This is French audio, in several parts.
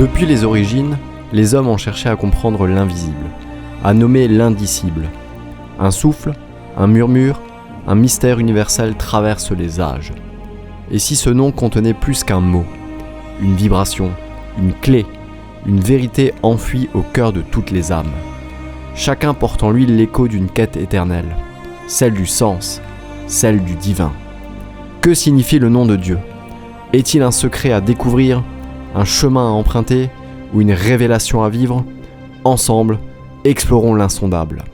Depuis les origines, les hommes ont cherché à comprendre l'invisible, à nommer l'indicible. Un souffle, un murmure, un mystère universel traverse les âges. Et si ce nom contenait plus qu'un mot, une vibration, une clé, une vérité enfuie au cœur de toutes les âmes. Chacun porte en lui l'écho d'une quête éternelle, celle du sens, celle du divin. Que signifie le nom de Dieu ? Est-il un secret à découvrir, un chemin à emprunter ou une révélation à vivre ? Ensemble, explorons l'insondable.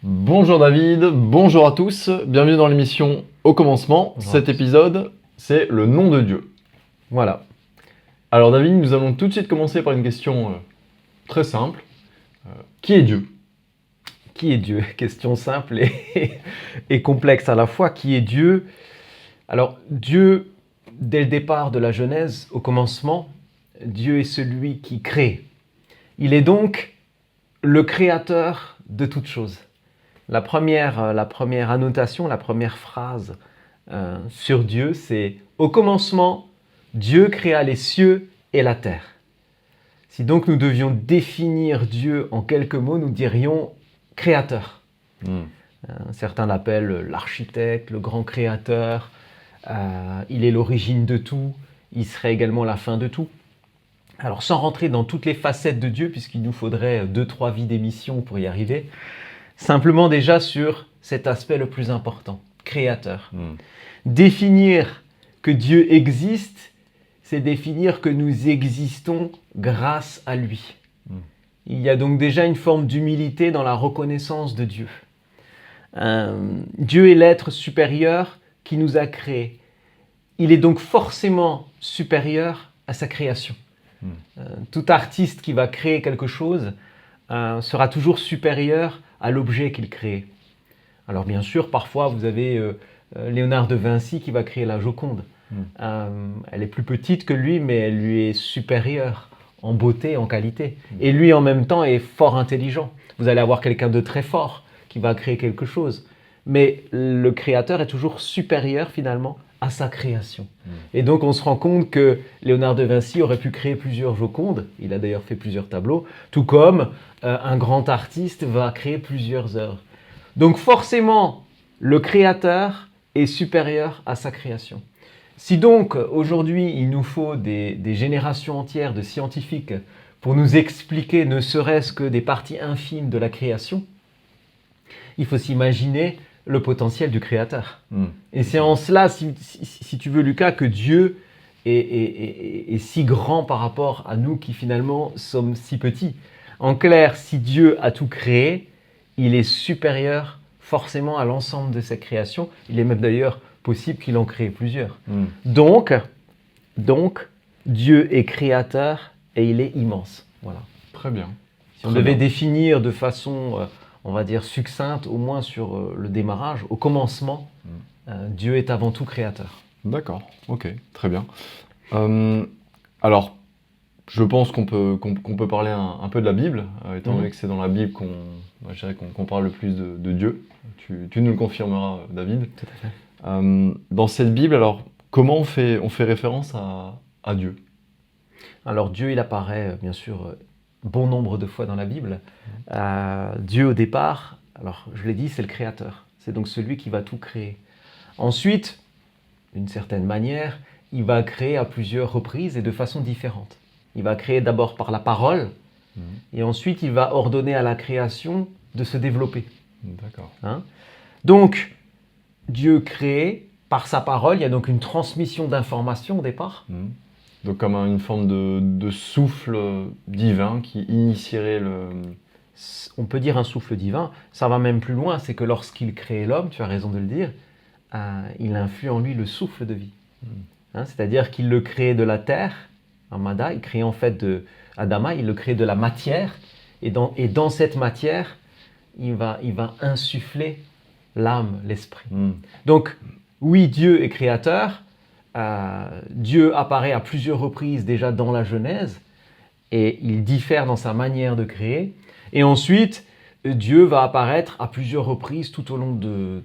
Bonjour David, bonjour à tous, bienvenue dans l'émission Au commencement. Bonjour. Cet épisode, c'est le nom de Dieu. Voilà. Alors David, nous allons tout de suite commencer par une question très simple. Qui est Dieu ? Qui est Dieu ? Question simple et complexe à la fois. Qui est Dieu ? Alors, Dieu, dès le départ de la Genèse, au commencement, Dieu est celui qui crée. Il est donc le créateur de toutes choses. La première annotation, la première phrase sur Dieu, c'est « Au commencement, Dieu créa les cieux et la terre ». Si donc nous devions définir Dieu en quelques mots, nous dirions « créateur ». Certains l'appellent l'architecte, le grand créateur. Il est l'origine de tout. Il serait également la fin de tout. Alors, sans rentrer dans toutes les facettes de Dieu, puisqu'il nous faudrait 2-3 vies d'émission pour y arriver, simplement déjà sur cet aspect le plus important, créateur. Définir que Dieu existe, c'est définir que nous existons grâce à lui. Il y a donc déjà une forme d'humilité dans la reconnaissance de Dieu. Dieu est l'être supérieur qui nous a créés. Il est donc forcément supérieur à sa création. Tout artiste qui va créer quelque chose sera toujours supérieur à l'objet qu'il crée. Alors bien sûr, parfois vous avez Léonard de Vinci qui va créer la Joconde. Elle est plus petite que lui, mais elle lui est supérieure en beauté, en qualité. Et lui, en même temps, est fort intelligent. Vous allez avoir quelqu'un de très fort qui va créer quelque chose. Mais le créateur est toujours supérieur, finalement, à sa création. Et donc, on se rend compte que Léonard de Vinci aurait pu créer plusieurs Jocondes. Il a d'ailleurs fait plusieurs tableaux. Tout comme un grand artiste va créer plusieurs œuvres. Donc, forcément, le créateur est supérieur à sa création. Si donc aujourd'hui il nous faut des générations entières de scientifiques pour nous expliquer ne serait-ce que des parties infimes de la création, il faut s'imaginer le potentiel du créateur. Et c'est en cela, si tu veux Lucas, que Dieu est si grand par rapport à nous qui finalement sommes si petits. En clair, si Dieu a tout créé, il est supérieur forcément à l'ensemble de sa création. Il est même d'ailleurs possible qu'il en crée plusieurs. Donc, Dieu est créateur et il est immense. Voilà. Très bien. Si on devait définir de façon, on va dire, succincte, au moins sur le démarrage, au commencement, Dieu est avant tout créateur. D'accord, ok, très bien. Alors, je pense qu'on peut parler un peu de la Bible, étant donné que c'est dans la Bible qu'on parle le plus de Dieu. Tu nous le confirmeras, David. Tout à fait. Dans cette Bible, alors, comment on fait référence à Dieu ? Alors Dieu, il apparaît bien sûr bon nombre de fois dans la Bible. Dieu au départ, alors je l'ai dit, c'est le créateur. C'est donc celui qui va tout créer. Ensuite, d'une certaine manière, il va créer à plusieurs reprises et de façon différente. Il va créer d'abord par la parole, et ensuite il va ordonner à la création de se développer. D'accord. Donc, Dieu crée par sa parole, il y a donc une transmission d'informations au départ. Donc comme une forme de souffle divin qui initierait le... On peut dire un souffle divin, ça va même plus loin, c'est que lorsqu'il crée l'homme, tu as raison de le dire, il influe en lui le souffle de vie. C'est-à-dire qu'il le crée de la terre, Amada, il crée en fait de Adama, il le crée de la matière, et dans cette matière, il va insuffler l'âme, l'esprit. Donc, oui, Dieu est créateur. Dieu apparaît à plusieurs reprises déjà dans la Genèse et il diffère dans sa manière de créer. Et ensuite, Dieu va apparaître à plusieurs reprises tout au long de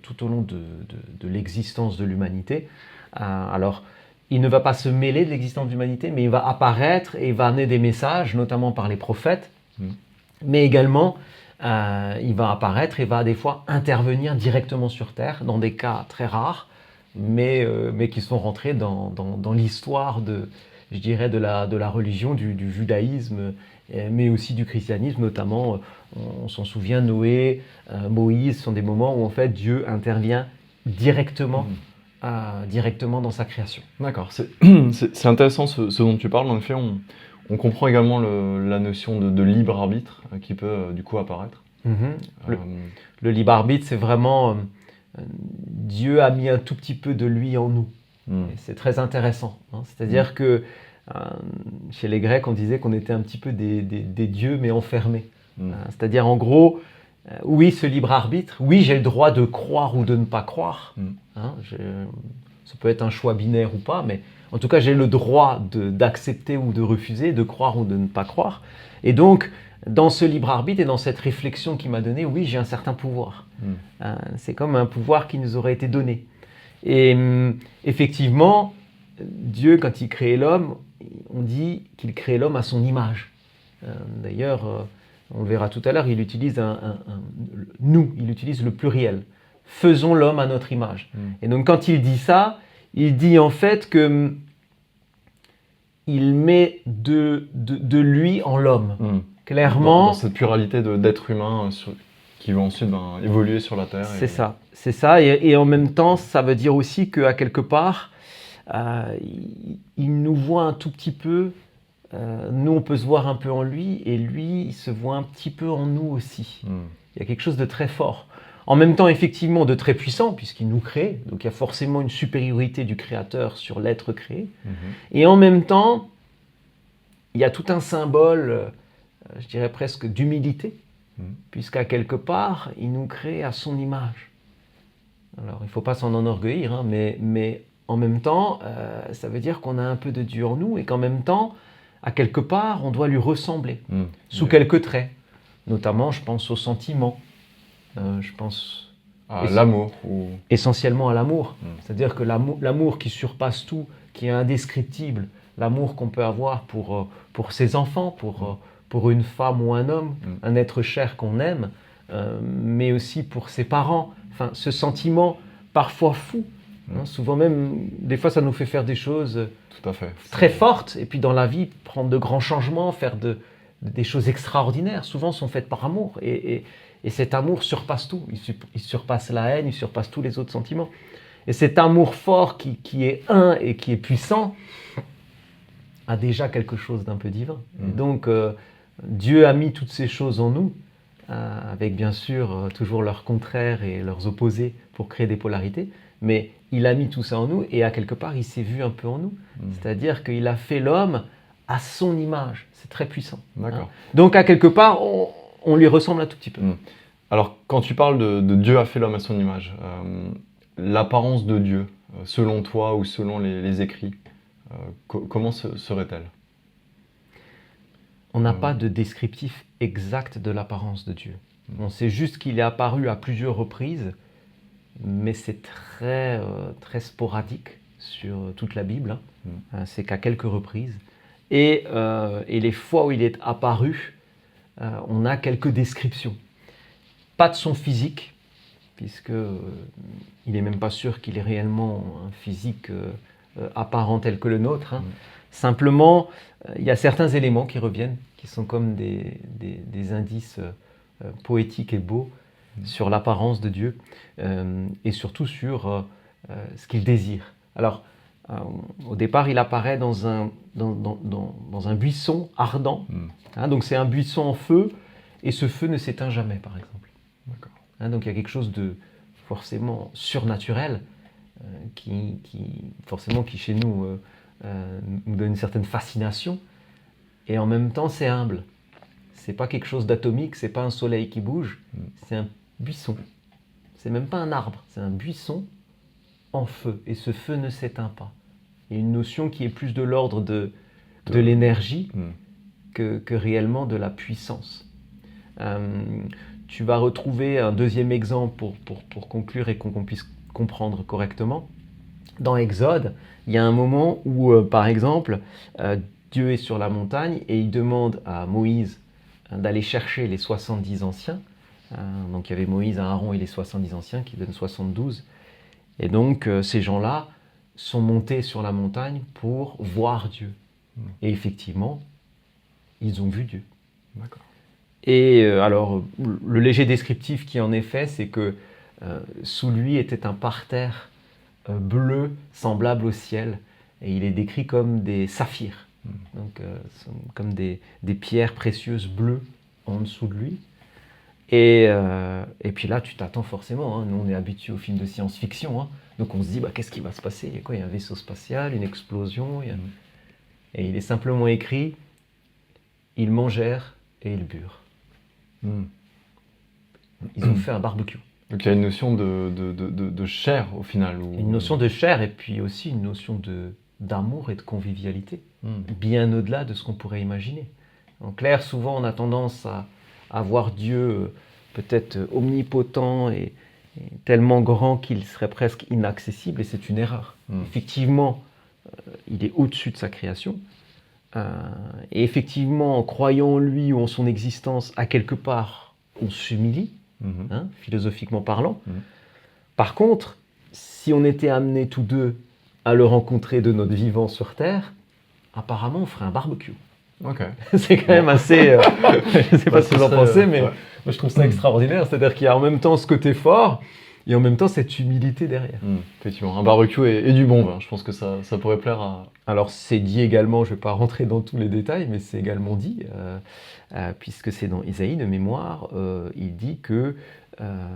l'existence de l'humanité. Alors, il ne va pas se mêler de l'existence de l'humanité, mais il va apparaître et il va amener des messages, notamment par les prophètes, mais également il va apparaître et va des fois intervenir directement sur Terre, dans des cas très rares, mais qui sont rentrés dans l'histoire je dirais, de la religion, du judaïsme, mais aussi du christianisme, notamment, on s'en souvient, Noé, Moïse, sont des moments où en fait Dieu intervient directement dans sa création. D'accord, c'est intéressant ce dont tu parles. En effet, on comprend également la notion de libre arbitre qui peut du coup apparaître. Le libre arbitre, c'est vraiment Dieu a mis un tout petit peu de lui en nous. Et c'est très intéressant. C'est-à-dire que chez les Grecs, on disait qu'on était un petit peu des dieux, mais enfermés. C'est-à-dire, en gros, oui, ce libre arbitre, oui, j'ai le droit de croire ou de ne pas croire. Ça peut être un choix binaire ou pas, mais en tout cas, j'ai le droit d'accepter ou de refuser, de croire ou de ne pas croire. Et donc, dans ce libre arbitre et dans cette réflexion qu'il m'a donnée, oui, j'ai un certain pouvoir. C'est comme un pouvoir qui nous aurait été donné. Et effectivement, Dieu, quand il crée l'homme, on dit qu'il crée l'homme à son image. D'ailleurs, on le verra tout à l'heure, il utilise nous, il utilise le pluriel. Faisons l'homme à notre image. Et donc quand il dit ça, il dit en fait que il met de lui en l'homme. Clairement. Dans cette pluralité d'êtres humains qui vont ensuite évoluer sur la Terre. C'est ça. Et en même temps, ça veut dire aussi qu'à quelque part, il nous voit un tout petit peu. Nous, on peut se voir un peu en lui, et lui, il se voit un petit peu en nous aussi. Il y a quelque chose de très fort. En même temps, effectivement, de très puissant, puisqu'il nous crée. Donc, il y a forcément une supériorité du Créateur sur l'être créé. Et en même temps, il y a tout un symbole, je dirais presque d'humilité, puisqu'à quelque part, il nous crée à son image. Alors, il ne faut pas s'en enorgueillir, mais en même temps, ça veut dire qu'on a un peu de Dieu en nous, et qu'en même temps, à quelque part, on doit lui ressembler, sous quelques traits. Notamment, je pense aux sentiments, je pense à l'amour. Essentiellement à l'amour. C'est-à-dire que l'amour qui surpasse tout, qui est indescriptible, l'amour qu'on peut avoir pour ses enfants, pour une femme ou un homme, un être cher qu'on aime, mais aussi pour ses parents. Enfin, ce sentiment parfois fou, souvent même, des fois ça nous fait faire des choses tout à fait. Très fortes, et puis dans la vie, prendre de grands changements, faire des choses extraordinaires, souvent sont faites par amour. Et cet amour surpasse tout, il surpasse la haine, il surpasse tous les autres sentiments. Et cet amour fort qui est un et qui est puissant, a déjà quelque chose d'un peu divin. Et donc, Dieu a mis toutes ces choses en nous, avec bien sûr toujours leurs contraires et leurs opposés pour créer des polarités, mais il a mis tout ça en nous, et à quelque part, il s'est vu un peu en nous. C'est-à-dire qu'il a fait l'homme à son image. C'est très puissant. D'accord. Donc, à quelque part, on lui ressemble un tout petit peu. Alors, quand tu parles de Dieu a fait l'homme à son image, l'apparence de Dieu, selon toi ou selon les écrits, comment serait-elle ? On n'a pas de descriptif exact de l'apparence de Dieu. On sait juste qu'il est apparu à plusieurs reprises, mais c'est très, très sporadique sur toute la Bible. C'est qu'à quelques reprises. Et les fois où il est apparu, on a quelques descriptions. Pas de son physique, puisque il n'est même pas sûr qu'il ait réellement un physique apparent tel que le nôtre. Simplement, il y a certains éléments qui reviennent, qui sont comme des indices poétiques et beaux sur l'apparence de Dieu, et surtout sur ce qu'il désire. Alors, au départ, il apparaît dans un buisson ardent. Donc c'est un buisson en feu, et ce feu ne s'éteint jamais, par exemple. Donc il y a quelque chose de forcément surnaturel qui chez nous nous donne une certaine fascination, et en même temps c'est humble. C'est pas quelque chose d'atomique, c'est pas un soleil qui bouge, c'est un buisson. C'est même pas un arbre, c'est un buisson en feu, et ce feu ne s'éteint pas. Il y a une notion qui est plus de l'ordre de l'énergie que réellement de la puissance. Tu vas retrouver un deuxième exemple pour conclure et qu'on puisse comprendre correctement. dans Exode, il y a un moment où, par exemple, Dieu est sur la montagne et il demande à Moïse d'aller chercher les 70 anciens. Donc il y avait Moïse, Aaron et les 70 anciens qui donnent 72. Et donc ces gens-là sont montés sur la montagne pour voir Dieu. Et effectivement, ils ont vu Dieu. D'accord. Et alors, le léger descriptif qui en est fait, c'est que sous lui était un parterre bleu semblable au ciel. Et il est décrit comme des saphirs, donc comme des pierres précieuses bleues en dessous de lui. Et puis là, tu t'attends forcément. Nous, on est habitués aux films de science-fiction. Donc on se dit, qu'est-ce qui va se passer? Il y a quoi? Il y a un vaisseau spatial, une explosion. Et il est simplement écrit, ils mangèrent et ils burent. Ils ont fait un barbecue. Donc il y a une notion de chair au final. Une notion de chair et puis aussi une notion d'amour et de convivialité, bien au-delà de ce qu'on pourrait imaginer. En clair, souvent on a tendance à voir Dieu peut-être omnipotent et tellement grand qu'il serait presque inaccessible, et c'est une erreur. Effectivement, il est au-dessus de sa création, et effectivement, en croyant en lui ou en son existence, à quelque part, on s'humilie, philosophiquement parlant. Par contre, si on était amenés tous deux à le rencontrer de notre vivant sur Terre, apparemment on ferait un barbecue. Ok. C'est quand même assez... je ne sais pas ce que vous en pensez, mais ouais. moi, je trouve ça extraordinaire. C'est-à-dire qu'il y a en même temps ce côté fort et en même temps cette humilité derrière. Effectivement, un barbecue et du bon vin. Je pense que ça pourrait plaire à... Alors c'est dit également, je ne vais pas rentrer dans tous les détails, mais c'est également dit, puisque c'est dans Isaïe de mémoire, il dit que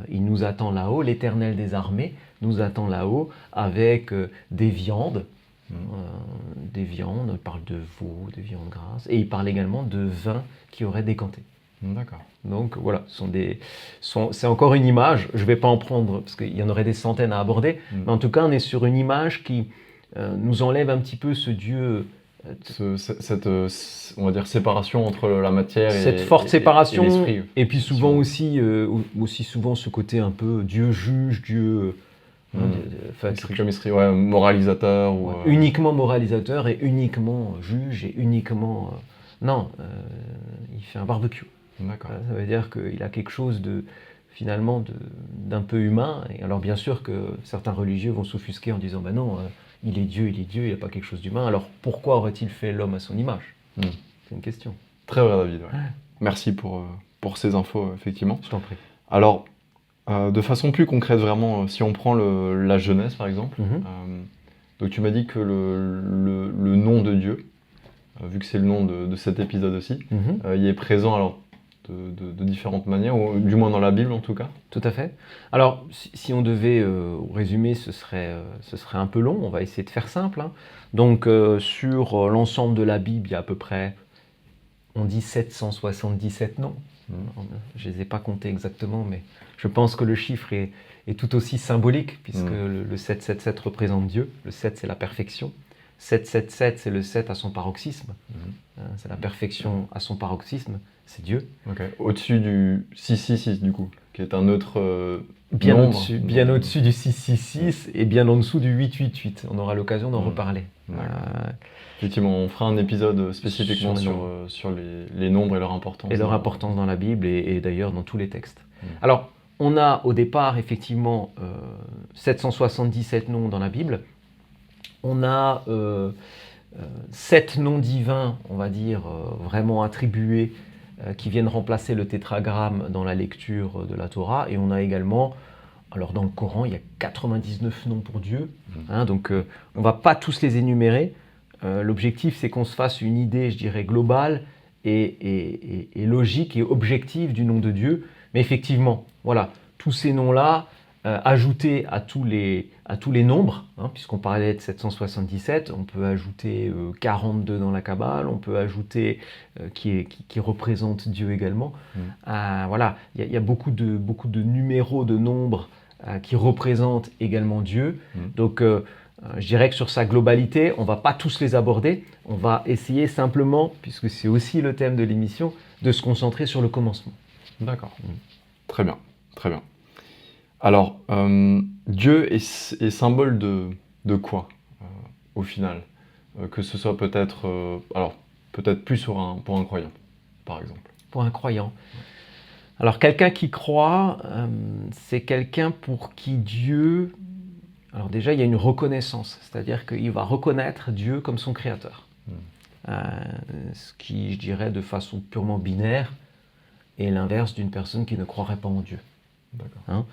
il nous attend là-haut, l'Éternel des armées nous attend là-haut avec des viandes. Il parle de veau, de viande grasse, et il parle également de vin qui aurait décanté. D'accord. Donc voilà, c'est encore une image, je ne vais pas en prendre, parce qu'il y en aurait des centaines à aborder, mais en tout cas on est sur une image qui nous enlève un petit peu ce Dieu... Cette on va dire, séparation entre la matière cette forte séparation, et l'esprit. Et puis souvent aussi souvent ce côté un peu Dieu juge, Dieu... comme esprit, moralisateur. Ou, uniquement moralisateur et uniquement juge et uniquement... il fait un barbecue. D'accord. Ça veut dire qu'il a quelque chose finalement d'un peu humain. Et alors bien sûr que certains religieux vont s'offusquer en disant non, il est Dieu, il n'a pas quelque chose d'humain. Alors pourquoi aurait-il fait l'homme à son image? C'est une question. Très vrai, David. Ouais. Merci pour ces infos, effectivement. Je t'en prie. Alors, de façon plus concrète, vraiment, si on prend la Genèse, par exemple, donc tu m'as dit que le nom de Dieu, vu que c'est le nom de cet épisode aussi, il est présent alors de différentes manières, ou du moins dans la Bible en tout cas. Tout à fait. Alors, si on devait résumer, ce serait un peu long, on va essayer de faire simple. Donc, sur l'ensemble de la Bible, il y a à peu près, on dit 777 noms. Je ne les ai pas comptés exactement, mais je pense que le chiffre est tout aussi symbolique, puisque le 777 représente Dieu, le 7 c'est la perfection, 777 c'est le 7 à son paroxysme, c'est la perfection à son paroxysme, c'est Dieu. Okay. Au-dessus du 666 du coup, qui est un autre bien nombre. Bien au-dessus du 666 et bien en dessous du 888, on aura l'occasion d'en reparler. Effectivement, on fera un épisode spécifiquement sur les nombres et leur importance. Et leur importance dans la Bible et d'ailleurs dans tous les textes. Alors, on a au départ effectivement 777 noms dans la Bible. On a 7 noms divins, on va dire, vraiment attribués, qui viennent remplacer le tétragramme dans la lecture de la Torah. Et on a également, alors dans le Coran, il y a 99 noms pour Dieu. Donc on ne va pas tous les énumérer. L'objectif, c'est qu'on se fasse une idée, je dirais, globale et logique et objective du nom de Dieu. Mais effectivement, voilà, tous ces noms-là, ajoutés à tous les nombres, puisqu'on parlait de 777, on peut ajouter 42 dans la Kabbale, on peut ajouter qui représente Dieu également. Voilà, il y a beaucoup de numéros, de nombres qui représentent également Dieu. Donc, je dirais que sur sa globalité, on ne va pas tous les aborder. On va essayer simplement, puisque c'est aussi le thème de l'émission, de se concentrer sur le commencement. D'accord. Très bien, très bien. Alors, Dieu est symbole de de quoi, au final? Que ce soit peut-être, alors peut-être plus pour un croyant, par exemple. Pour un croyant. Alors quelqu'un qui croit, c'est quelqu'un pour qui Dieu... Alors déjà, il y a une reconnaissance, c'est-à-dire qu'il va reconnaître Dieu comme son créateur. Ce qui, je dirais, de façon purement binaire, est l'inverse d'une personne qui ne croirait pas en Dieu. D'accord.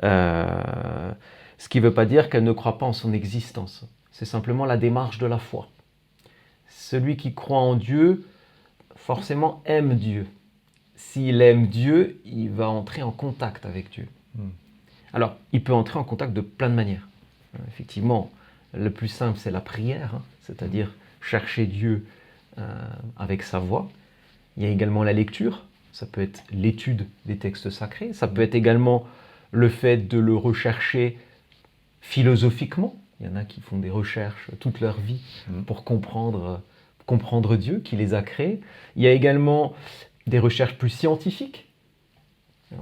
Ce qui ne veut pas dire qu'elle ne croit pas en son existence. C'est simplement la démarche de la foi. Celui qui croit en Dieu, forcément aime Dieu. S'il aime Dieu, il va entrer en contact avec Dieu. Alors, il peut entrer en contact de plein de manières. Effectivement, le plus simple, c'est la prière, c'est-à-dire chercher Dieu avec sa voix. Il y a également la lecture, ça peut être l'étude des textes sacrés, ça peut être également le fait de le rechercher philosophiquement. Il y en a qui font des recherches toute leur vie pour comprendre Dieu, qui les a créés. Il y a également des recherches plus scientifiques.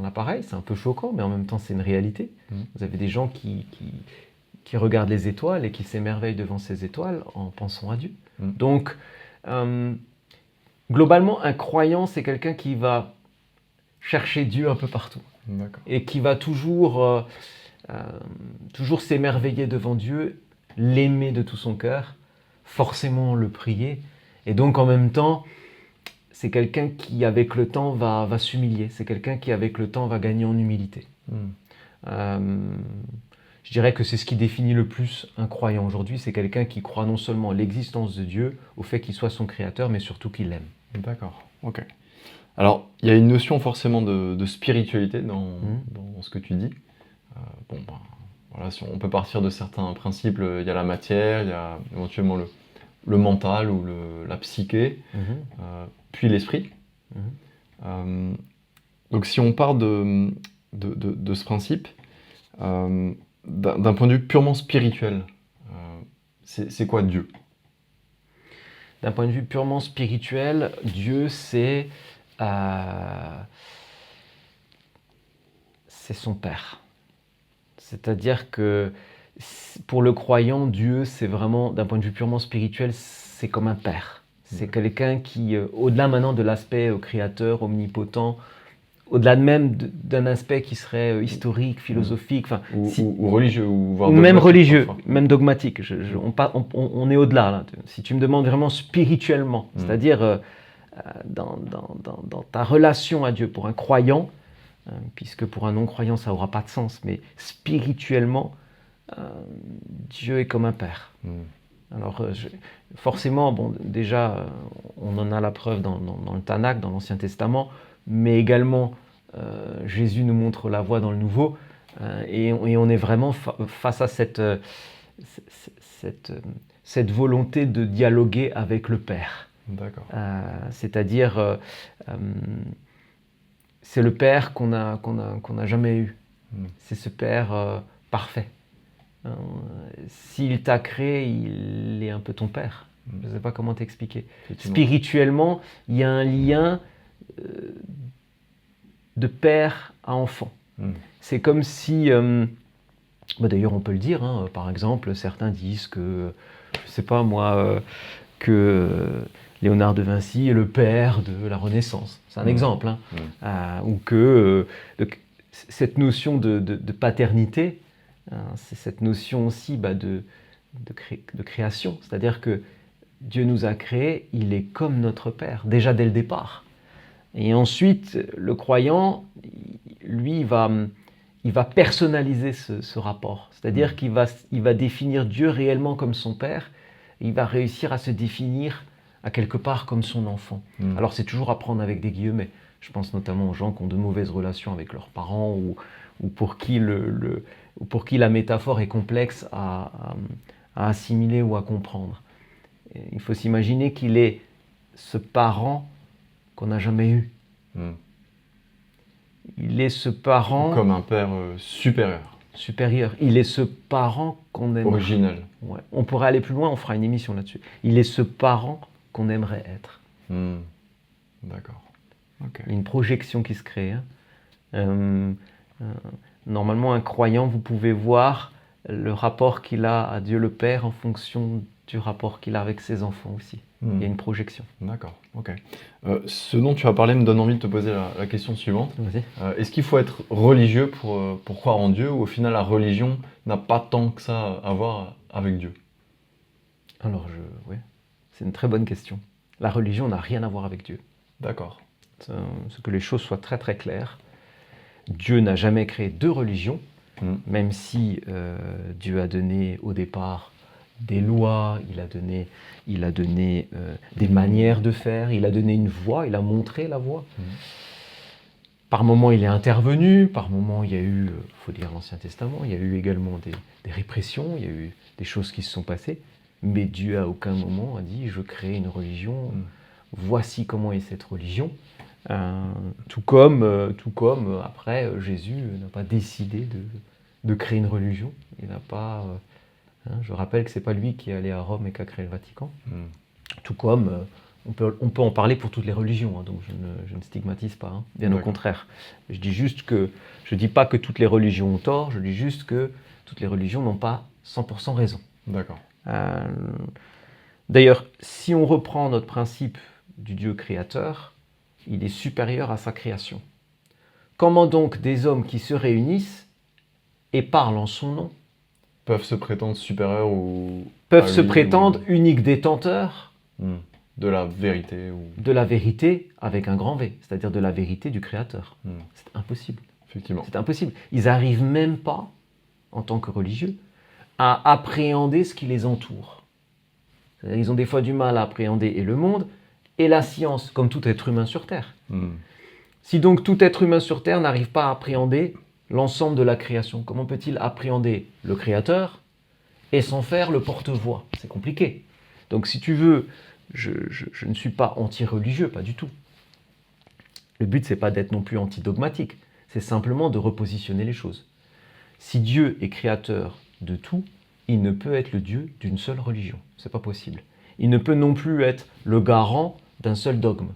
Là, pareil, c'est un peu choquant, mais en même temps, c'est une réalité. Vous avez des gens qui regardent les étoiles et qui s'émerveillent devant ces étoiles en pensant à Dieu. Donc, globalement, un croyant, c'est quelqu'un qui va chercher Dieu un peu partout. D'accord. Et qui va toujours s'émerveiller devant Dieu, l'aimer de tout son cœur, forcément le prier. Et donc, en même temps, c'est quelqu'un qui, avec le temps, va s'humilier. C'est quelqu'un qui, avec le temps, va gagner en humilité. Je dirais que c'est ce qui définit le plus un croyant aujourd'hui. C'est quelqu'un qui croit non seulement à l'existence de Dieu, au fait qu'il soit son créateur, mais surtout qu'il l'aime. D'accord, ok. Alors, il y a une notion forcément de spiritualité dans ce que tu dis. Voilà, si on peut partir de certains principes, il y a la matière, il y a éventuellement le mental ou la psyché, puis l'esprit. Donc si on part de ce principe, d'un point de vue purement spirituel, c'est quoi Dieu? D'un point de vue purement spirituel, Dieu, c'est son Père. C'est-à-dire que pour le croyant, Dieu, c'est vraiment, d'un point de vue purement spirituel, c'est comme un Père. C'est quelqu'un qui, au-delà maintenant de l'aspect créateur, omnipotent, au-delà même d'un aspect qui serait historique, philosophique, ou religieux, ou voire même religieux, parfois. même dogmatique. On est au-delà. Là. Si tu me demandes vraiment spirituellement, c'est-à-dire dans ta relation à Dieu pour un croyant, puisque pour un non-croyant ça n'aura pas de sens, mais spirituellement, Dieu est comme un père. Alors forcément, bon, déjà, on en a la preuve dans le Tanakh, dans l'Ancien Testament, mais également Jésus nous montre la voie dans le Nouveau, et on est vraiment face à cette volonté de dialoguer avec le Père. D'accord. C'est-à-dire, c'est le Père qu'on n'a jamais eu. C'est ce Père parfait. S'il t'a créé, il est un peu ton Père. Je ne sais pas comment t'expliquer. Spirituellement, il y a un lien de père à enfant. C'est comme si, d'ailleurs on peut le dire, par exemple, certains disent que, je ne sais pas moi, que Léonard de Vinci est le père de la Renaissance. C'est un exemple. Ou que cette notion de paternité, c'est cette notion aussi de création. C'est-à-dire que Dieu nous a créés, il est comme notre Père, déjà dès le départ. Et ensuite, le croyant, lui, il va personnaliser ce rapport. C'est-à-dire qu'il va définir Dieu réellement comme son Père, et il va réussir à se définir à quelque part comme son enfant. Alors c'est toujours à prendre avec des guillemets. Je pense notamment aux gens qui ont de mauvaises relations avec leurs parents, ou pour qui la métaphore est complexe à assimiler ou à comprendre. Et il faut s'imaginer qu'il est ce parent qu'on n'a jamais eu. Il est ce parent... Comme un père supérieur. Supérieur. Il est ce parent qu'on aimerait... Original. Ouais. On pourrait aller plus loin, on fera une émission là-dessus. Il est ce parent qu'on aimerait être. D'accord. Okay. Une projection qui se crée. Normalement, un croyant, vous pouvez voir le rapport qu'il a à Dieu le Père en fonction du rapport qu'il a avec ses enfants aussi. Il y a une projection. D'accord, ok. Ce dont tu as parlé me donne envie de te poser la question suivante. Vas-y. Est-ce qu'il faut être religieux pour croire en Dieu, ou au final la religion n'a pas tant que ça à voir avec Dieu? Alors, ouais, c'est une très bonne question. La religion n'a rien à voir avec Dieu. D'accord. C'est que les choses soient très très claires. Dieu n'a jamais créé deux religions, même si Dieu a donné au départ des lois, il a donné des manières de faire, il a donné une voie, il a montré la voie. Par moments, il est intervenu, par moments, il y a eu, il faut dire l'Ancien Testament, il y a eu également des répressions, il y a eu des choses qui se sont passées, mais Dieu à aucun moment a dit « je crée une religion, voici comment est cette religion ». Tout comme après, Jésus n'a pas décidé de créer une religion, il n'a pas... je rappelle que ce n'est pas lui qui est allé à Rome et qui a créé le Vatican. Tout comme on peut en parler pour toutes les religions, hein, donc je ne stigmatise pas, bien au contraire. Je dis pas que toutes les religions ont tort, je dis juste que toutes les religions n'ont pas 100% raison. D'accord. D'ailleurs, si on reprend notre principe du Dieu créateur, il est supérieur à sa création. Comment donc des hommes qui se réunissent et parlent en son nom peuvent se prétendre supérieurs ou... peuvent se prétendre uniques détenteurs de la vérité de la vérité avec un grand V, c'est-à-dire de la vérité du Créateur. C'est impossible. Effectivement. C'est impossible. Ils n'arrivent même pas, en tant que religieux, à appréhender ce qui les entoure. C'est-à-dire, ils ont des fois du mal à appréhender et le monde et la science, comme tout être humain sur Terre. Si donc tout être humain sur Terre n'arrive pas à appréhender l'ensemble de la création, comment peut-il appréhender le Créateur et s'en faire le porte-voix? C'est compliqué. Donc si tu veux, je ne suis pas anti-religieux, pas du tout. Le but, c'est pas d'être non plus anti-dogmatique, c'est simplement de repositionner les choses. Si Dieu est créateur de tout, il ne peut être le Dieu d'une seule religion. C'est pas possible. Il ne peut non plus être le garant d'un seul dogme.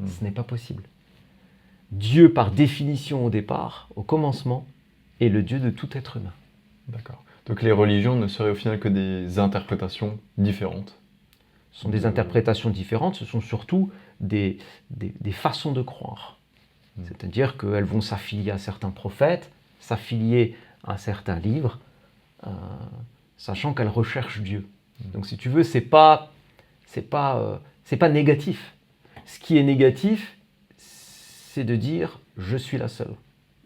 Ce n'est pas possible. Dieu, par définition au départ, au commencement, est le Dieu de tout être humain. D'accord. Donc les religions ne seraient au final que des interprétations différentes. Ce sont des interprétations différentes, ce sont surtout des façons de croire. C'est-à-dire qu'elles vont s'affilier à certains prophètes, s'affilier à certains livres, sachant qu'elles recherchent Dieu. Donc si tu veux, c'est pas négatif. Ce qui est négatif, c'est de dire « je suis la seule »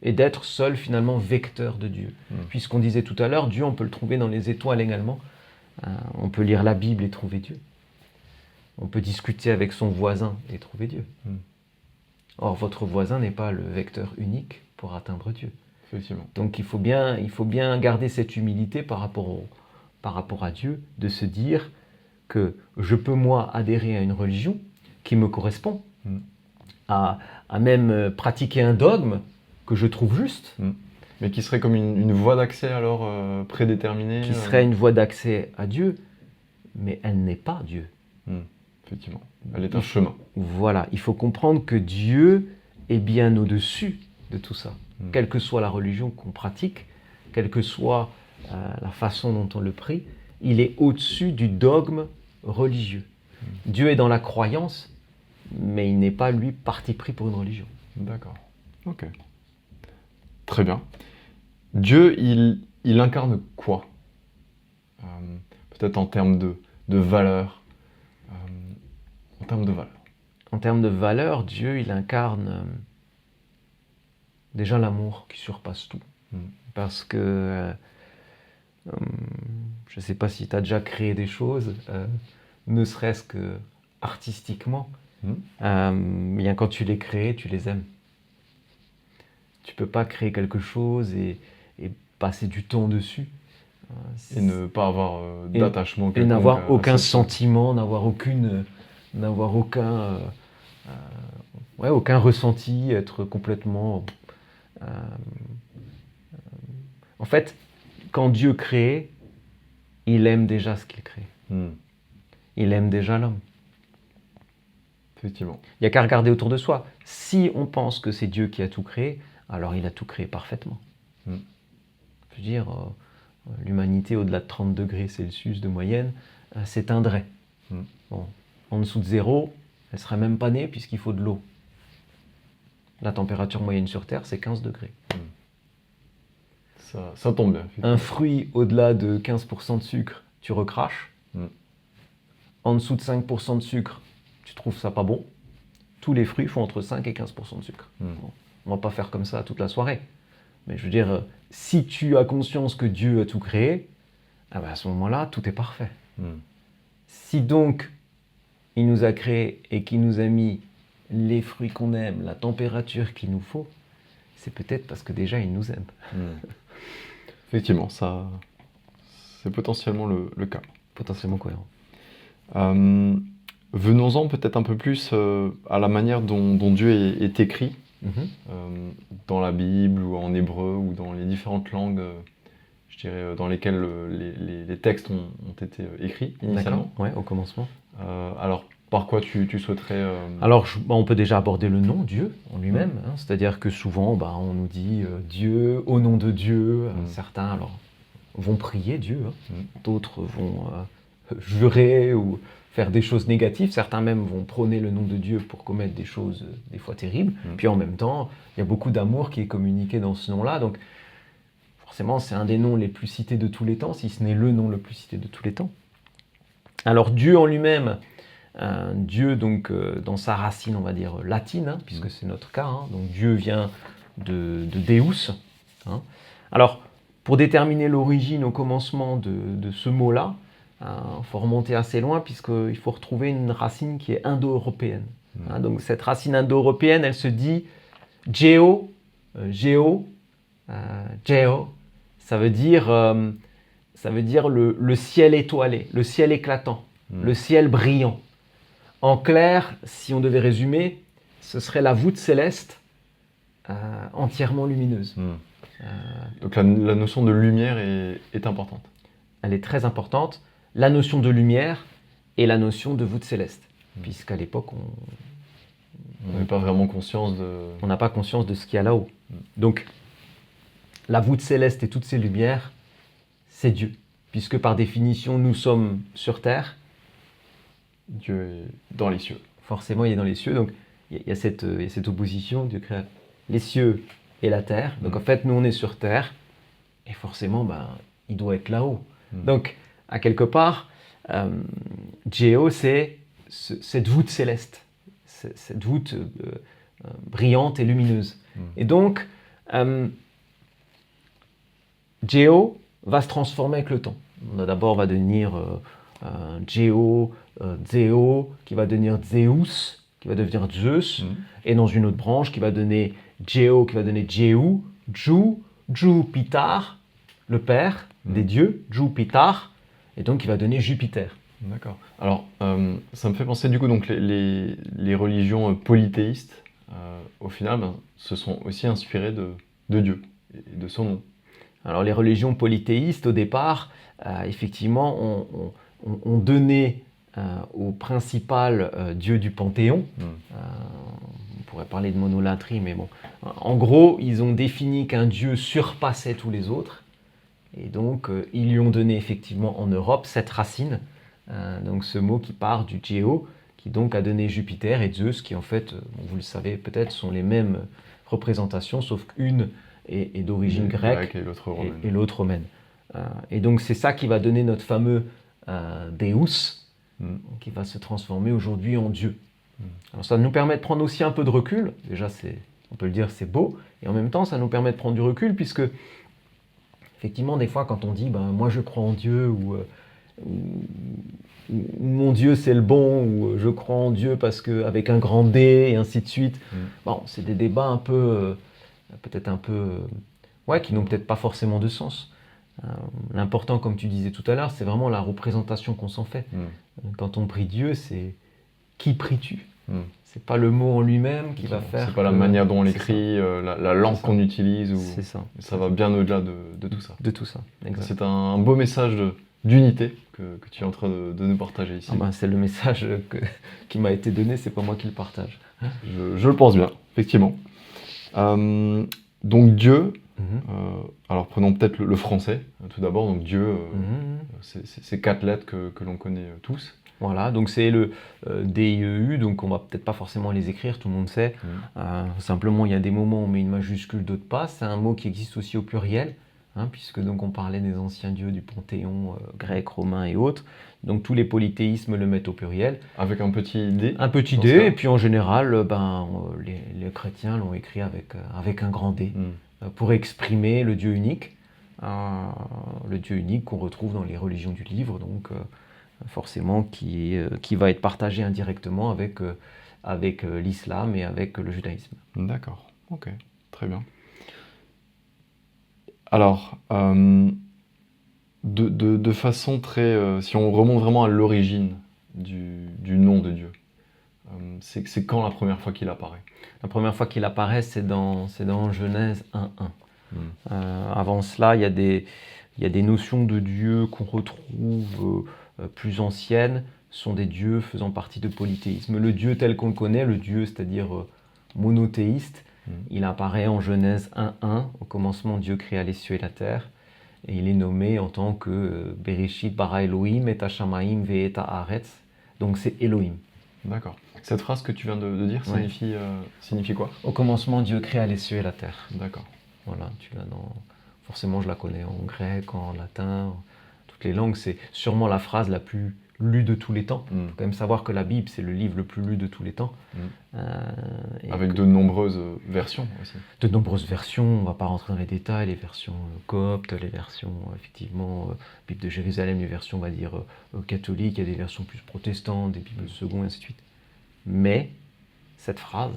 et d'être seul finalement vecteur de Dieu. Puisqu'on disait tout à l'heure, Dieu on peut le trouver dans les étoiles également. On peut lire la Bible et trouver Dieu. On peut discuter avec son voisin et trouver Dieu. Or, votre voisin n'est pas le vecteur unique pour atteindre Dieu. Effectivement. Donc il faut bien garder cette humilité par rapport à Dieu, de se dire que je peux moi adhérer à une religion qui me correspond, à même pratiquer un dogme que je trouve juste. Mais qui serait comme une voie d'accès alors prédéterminée. Qui serait une voie d'accès à Dieu, mais elle n'est pas Dieu. Effectivement, elle est un chemin. Voilà, il faut comprendre que Dieu est bien au-dessus de tout ça. Quelle que soit la religion qu'on pratique, quelle que soit la façon dont on le prie, il est au-dessus du dogme religieux. Dieu est dans la croyance, mais il n'est pas, lui, parti pris pour une religion. D'accord. Ok. Très bien. Dieu, il incarne quoi? Peut-être en termes de valeur. En termes de valeur. En termes de valeur, Dieu, il incarne déjà l'amour qui surpasse tout. Parce que, je ne sais pas si tu as déjà créé des choses, ne serait-ce que artistiquement, bien quand tu les crées, tu les aimes. Tu ne peux pas créer quelque chose et passer du temps dessus. Et ne pas avoir d'attachement. Et n'avoir aucun sentiment, n'avoir aucun ressenti, être complètement... En fait, quand Dieu crée, il aime déjà ce qu'il crée. Il aime déjà l'homme. Effectivement. Il n'y a qu'à regarder autour de soi. Si on pense que c'est Dieu qui a tout créé, alors il a tout créé parfaitement. Je veux dire, l'humanité au-delà de 30 degrés Celsius de moyenne s'éteindrait. Bon, en dessous de 0, elle ne serait même pas née puisqu'il faut de l'eau. La température moyenne sur Terre, c'est 15 degrés. Ça tombe bien. Un fruit au-delà de 15% de sucre, tu recraches. En dessous de 5% de sucre, tu trouves ça pas bon. Tous les fruits font entre 5 et 15% de sucre. Bon, on ne va pas faire comme ça toute la soirée. Mais je veux dire, si tu as conscience que Dieu a tout créé, à ce moment-là, tout est parfait. Si donc, il nous a créé et qu'il nous a mis les fruits qu'on aime, la température qu'il nous faut, c'est peut-être parce que déjà, il nous aime. Effectivement, ça, c'est potentiellement le cas. Potentiellement cohérent. Venons-en peut-être un peu plus à la manière dont Dieu est écrit dans la Bible ou en hébreu ou dans les différentes langues, je dirais, dans lesquelles les textes ont été écrits initialement. Ouais, au commencement. Alors, par quoi tu souhaiterais... Alors, on peut déjà aborder le nom, Dieu, en lui-même. C'est-à-dire que souvent, on nous dit Dieu, au nom de Dieu. Certains vont prier Dieu, d'autres vont jurer ou faire des choses négatives. Certains même vont prôner le nom de Dieu pour commettre des choses des fois terribles. Puis en même temps, il y a beaucoup d'amour qui est communiqué dans ce nom-là. Donc, forcément, c'est un des noms les plus cités de tous les temps, si ce n'est le nom le plus cité de tous les temps. Alors, Dieu en lui-même... Dieu, donc, dans sa racine, on va dire, latine, puisque c'est notre cas, donc Dieu vient de Deus. Alors, pour déterminer l'origine au commencement de ce mot-là, il faut remonter assez loin, puisqu'il faut retrouver une racine qui est indo-européenne. Donc, cette racine indo-européenne, elle se dit Géo, ça veut dire le ciel étoilé, le ciel éclatant, le ciel brillant. En clair, si on devait résumer, ce serait la voûte céleste entièrement lumineuse. Donc la notion de lumière est importante. Elle est très importante. La notion de lumière et la notion de voûte céleste. Puisqu'à l'époque, on n'avait pas vraiment conscience de... On n'a pas conscience de ce qu'il y a là-haut. Donc, la voûte céleste et toutes ces lumières, c'est Dieu. Puisque par définition, nous sommes sur Terre. Dieu est dans les cieux. Forcément, il est dans les cieux. Donc, il y a cette opposition. Dieu crée les cieux et la terre. Donc, en fait, nous, on est sur terre. Et forcément, il doit être là-haut. Donc, à quelque part, Géo, c'est cette voûte céleste. Cette voûte brillante et lumineuse. Et donc, Géo va se transformer avec le temps. D'abord, va devenir Géo, Zéo, qui va devenir Zeus, qui va devenir Zeus, et dans une autre branche qui va donner Géo, qui va donner Jéhu, Jupiter, le père des dieux, Jupiter, et donc qui va donner Jupiter. D'accord. Alors, ça me fait penser du coup, donc les religions polythéistes, au final, se sont aussi inspirées de Dieu et de son nom. Alors, les religions polythéistes, au départ, effectivement, ont donné au principal dieu du Panthéon. On pourrait parler de monolatrie, mais bon. En gros, ils ont défini qu'un dieu surpassait tous les autres. Et donc, ils lui ont donné effectivement en Europe cette racine, donc ce mot qui part du Géo, qui donc a donné Jupiter et Zeus, qui en fait, vous le savez peut-être, sont les mêmes représentations, sauf qu'une est d'origine grecque et l'autre romaine. Et donc, c'est ça qui va donner notre fameux Deus, qui va se transformer aujourd'hui en Dieu. Alors ça nous permet de prendre aussi un peu de recul. Déjà, on peut le dire, c'est beau. Et en même temps, ça nous permet de prendre du recul, puisque, effectivement, des fois, quand on dit moi je crois en Dieu, ou mon Dieu c'est le bon, ou je crois en Dieu parce que avec un grand D, et ainsi de suite, bon, c'est des débats un peu, qui n'ont peut-être pas forcément de sens. L'important, comme tu disais tout à l'heure, c'est vraiment la représentation qu'on s'en fait. Quand on prie Dieu, c'est qui pries-tu ? C'est pas le mot en lui-même qui va faire. C'est pas la manière dont on l'écrit, la langue qu'on utilise. C'est ça. Ça va bien au-delà de tout ça. De tout ça, exact. C'est un beau message d'unité que tu es en train de nous partager ici. C'est le message qui m'a été donné, c'est pas moi qui le partage. Je le pense bien, effectivement. Donc Dieu, Alors prenons peut-être le français, tout d'abord. Donc Dieu, ces 4 lettres que l'on connaît tous. Voilà, donc c'est le D-I-E-U, donc on va peut-être pas forcément les écrire, tout le monde sait. Simplement, il y a des moments où on met une majuscule, d'autres pas. C'est un mot qui existe aussi au pluriel, puisque donc on parlait des anciens dieux du panthéon grec, romain et autres. Donc tous les polythéismes le mettent au pluriel. Avec un petit D. Un petit D, et puis en général, les chrétiens l'ont écrit avec un grand D, pour exprimer le Dieu unique. Le Dieu unique qu'on retrouve dans les religions du livre, donc forcément qui va être partagé indirectement avec l'islam et avec le judaïsme. D'accord, ok, très bien. Alors, de façon très... si on remonte vraiment à l'origine du nom de Dieu, c'est quand la première fois qu'il apparaît? La première fois qu'il apparaît, c'est dans Genèse 1.1. Avant cela, il y a des notions de Dieu qu'on retrouve plus anciennes, sont des dieux faisant partie de polythéisme. Le Dieu tel qu'on le connaît, le Dieu, c'est-à-dire monothéiste, il apparaît en Genèse 1.1. Au commencement, Dieu créa les cieux et la terre. Et il est nommé en tant que Bereshit bara Elohim et Hashamaim ve'eta haaretz. Donc c'est Elohim. D'accord. Cette phrase que tu viens de dire signifie quoi? Au commencement, Dieu créa les cieux et la terre. D'accord. Voilà, forcément je la connais en grec, en latin, toutes les langues. C'est sûrement la phrase la plus lue de tous les temps. Il faut quand même savoir que la Bible, c'est le livre le plus lu de tous les temps. Avec de nombreuses versions aussi. De nombreuses versions, on ne va pas rentrer dans les détails, les versions coptes, les versions, effectivement, Bible de Jérusalem, les versions, on va dire, catholiques, il y a des versions plus protestantes, des Bibles secondes, et ainsi de suite. Mais cette phrase,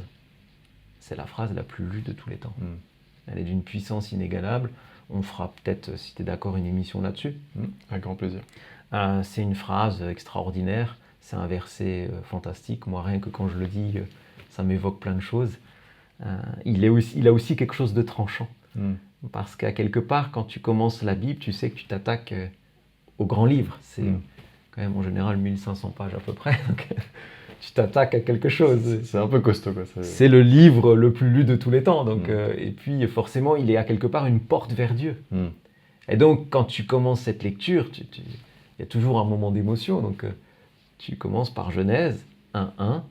c'est la phrase la plus lue de tous les temps. Elle est d'une puissance inégalable. On fera peut-être, si tu es d'accord, une émission là-dessus. Avec grand plaisir. C'est une phrase extraordinaire, c'est un verset fantastique. Moi, rien que quand je le dis, ça m'évoque plein de choses. Il a aussi quelque chose de tranchant. Parce qu'à quelque part, quand tu commences la Bible, tu sais que tu t'attaques au grand livre. C'est quand même en général 1500 pages à peu près. Donc, tu t'attaques à quelque chose. C'est un peu costaud, quoi. C'est le livre le plus lu de tous les temps. Donc, et puis, forcément, il est à quelque part une porte vers Dieu. Et donc, quand tu commences cette lecture, il y a toujours un moment d'émotion. Donc, tu commences par Genèse 1.1.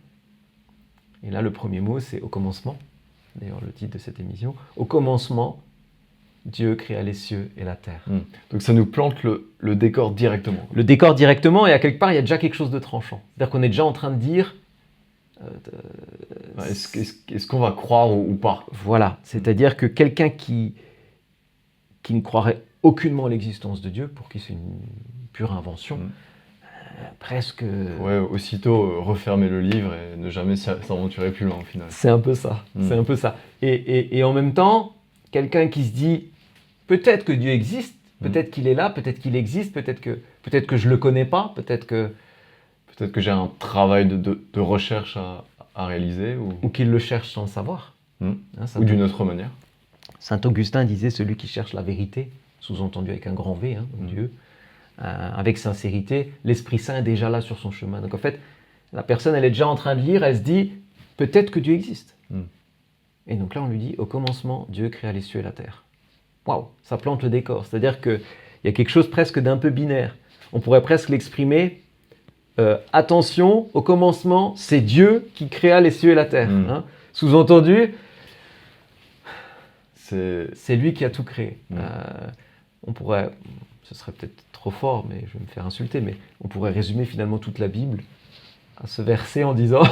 Et là, le premier mot, c'est au commencement. D'ailleurs, le titre de cette émission. Au commencement, Dieu créa les cieux et la terre. Donc ça nous plante le décor directement. Le décor directement, et à quelque part, il y a déjà quelque chose de tranchant. C'est-à-dire qu'on est déjà en train de dire... Est-ce qu'on va croire ou pas? Voilà, c'est-à-dire que quelqu'un qui ne croirait aucunement à l'existence de Dieu, pour qui c'est une pure invention, presque... Ouais, aussitôt refermer le livre et ne jamais s'aventurer plus loin au final. C'est un peu ça, c'est un peu ça. Et en même temps, quelqu'un qui se dit, peut-être que Dieu existe, peut-être qu'il est là, peut-être qu'il existe, peut-être que je le connais pas, peut-être que j'ai un travail de recherche à réaliser. Ou qu'il le cherche sans le savoir. Ou d'une autre manière. Saint Augustin disait, celui qui cherche la vérité, sous-entendu avec un grand V, Dieu, avec sincérité, l'Esprit Saint est déjà là sur son chemin. Donc en fait, la personne, elle est déjà en train de lire, elle se dit, peut-être que Dieu existe. Et donc là, on lui dit, au commencement, Dieu créa les cieux et la terre. Waouh, ça plante le décor. C'est-à-dire qu'il y a quelque chose presque d'un peu binaire. On pourrait presque l'exprimer, attention, au commencement, c'est Dieu qui créa les cieux et la terre. Sous-entendu, c'est lui qui a tout créé. On pourrait, ce serait peut-être trop fort, mais je vais me faire insulter, mais on pourrait résumer finalement toute la Bible à ce verset en disant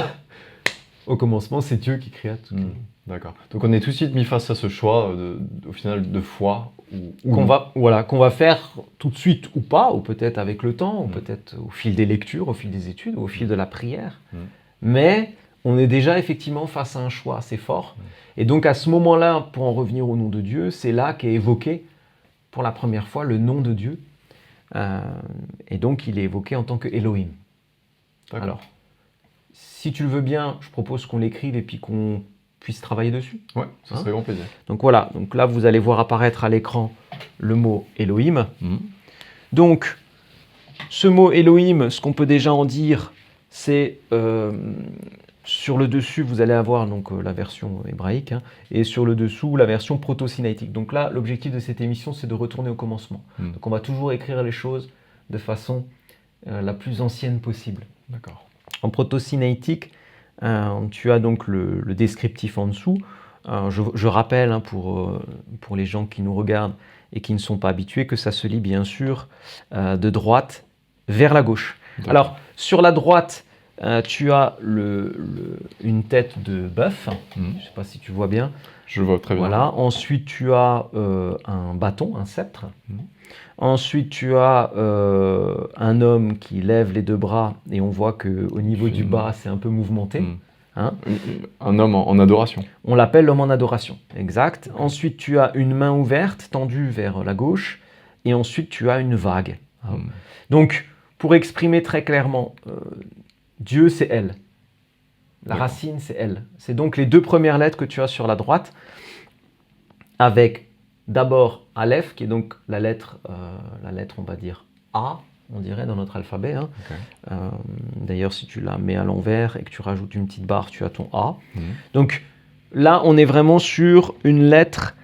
au commencement, c'est Dieu qui créa tout. D'accord. Donc on est tout de suite mis face à ce choix, au final, de foi. Qu'on va faire tout de suite ou pas, ou peut-être avec le temps, ou peut-être au fil des lectures, au fil des études, ou au fil de la prière. Mais on est déjà effectivement face à un choix assez fort. Et donc à ce moment-là, pour en revenir au nom de Dieu, c'est là qu'est évoqué pour la première fois le nom de Dieu. Et donc il est évoqué en tant que Elohim. Alors, si tu le veux bien, je propose qu'on l'écrive et puis qu'on puisse travailler dessus. Ouais, ça serait grand plaisir. Donc voilà, donc là vous allez voir apparaître à l'écran le mot Elohim. Donc ce mot Elohim, ce qu'on peut déjà en dire, c'est Sur le dessus, vous allez avoir donc la version hébraïque, hein, et sur le dessous, la version proto-sinaïtique. Donc là, l'objectif de cette émission, c'est de retourner au commencement. Donc on va toujours écrire les choses de façon la plus ancienne possible. D'accord. En proto-sinaïtique, tu as donc le descriptif en dessous. Je rappelle, hein, pour les gens qui nous regardent et qui ne sont pas habitués, que ça se lit bien sûr de droite vers la gauche. Alors, sur la droite, tu as une tête de bœuf. Je ne sais pas si tu vois bien. Je vois très bien. Voilà. Ensuite, tu as un bâton, un sceptre. Ensuite, tu as un homme qui lève les deux bras et on voit qu'au niveau du bas, c'est un peu mouvementé. Hein? Un homme en adoration. On l'appelle l'homme en adoration, exact. Ensuite, tu as une main ouverte, tendue vers la gauche. Et ensuite, tu as une vague. Donc, pour exprimer très clairement, Dieu, c'est elle. La racine, c'est elle. C'est donc les deux premières lettres que tu as sur la droite, avec d'abord Aleph, qui est donc la lettre, on va dire, A, on dirait, dans notre alphabet. Hein. D'ailleurs, si tu la mets à l'envers et que tu rajoutes une petite barre, tu as ton A. Donc là, on est vraiment sur une lettre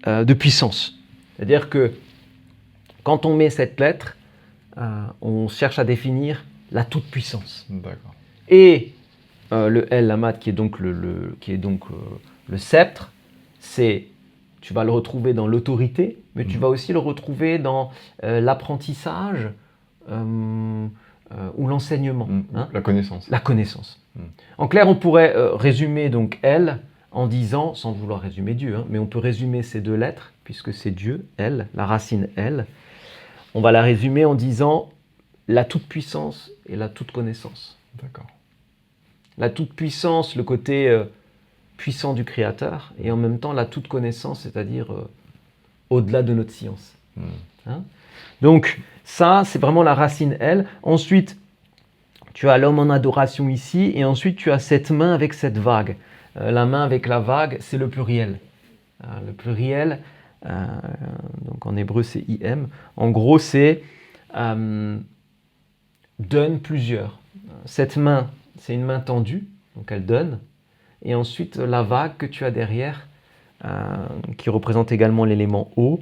de puissance. C'est-à-dire que quand on met cette lettre, on cherche à définir la toute-puissance. D'accord. Et le El Lamad, qui est donc le sceptre, tu vas le retrouver dans l'autorité, mais tu vas aussi le retrouver dans l'apprentissage ou l'enseignement. Hein. La connaissance. La connaissance. En clair, on pourrait résumer donc El en disant, sans vouloir résumer Dieu, hein, mais on peut résumer ces deux lettres, puisque c'est Dieu, El, la racine El. On va la résumer en disant la toute-puissance et la toute-connaissance. D'accord. La toute-puissance, le côté puissant du Créateur, et en même temps la toute-connaissance, c'est-à-dire au-delà de notre science. Hein? Donc ça, c'est vraiment la racine L. Ensuite, tu as l'homme en adoration ici, et ensuite tu as cette main avec cette vague. La main avec la vague, c'est le pluriel. Le pluriel, donc en hébreu c'est im. En gros, c'est donne plusieurs. Cette main, c'est une main tendue, donc elle donne. Et ensuite, la vague que tu as derrière, qui représente également l'élément O,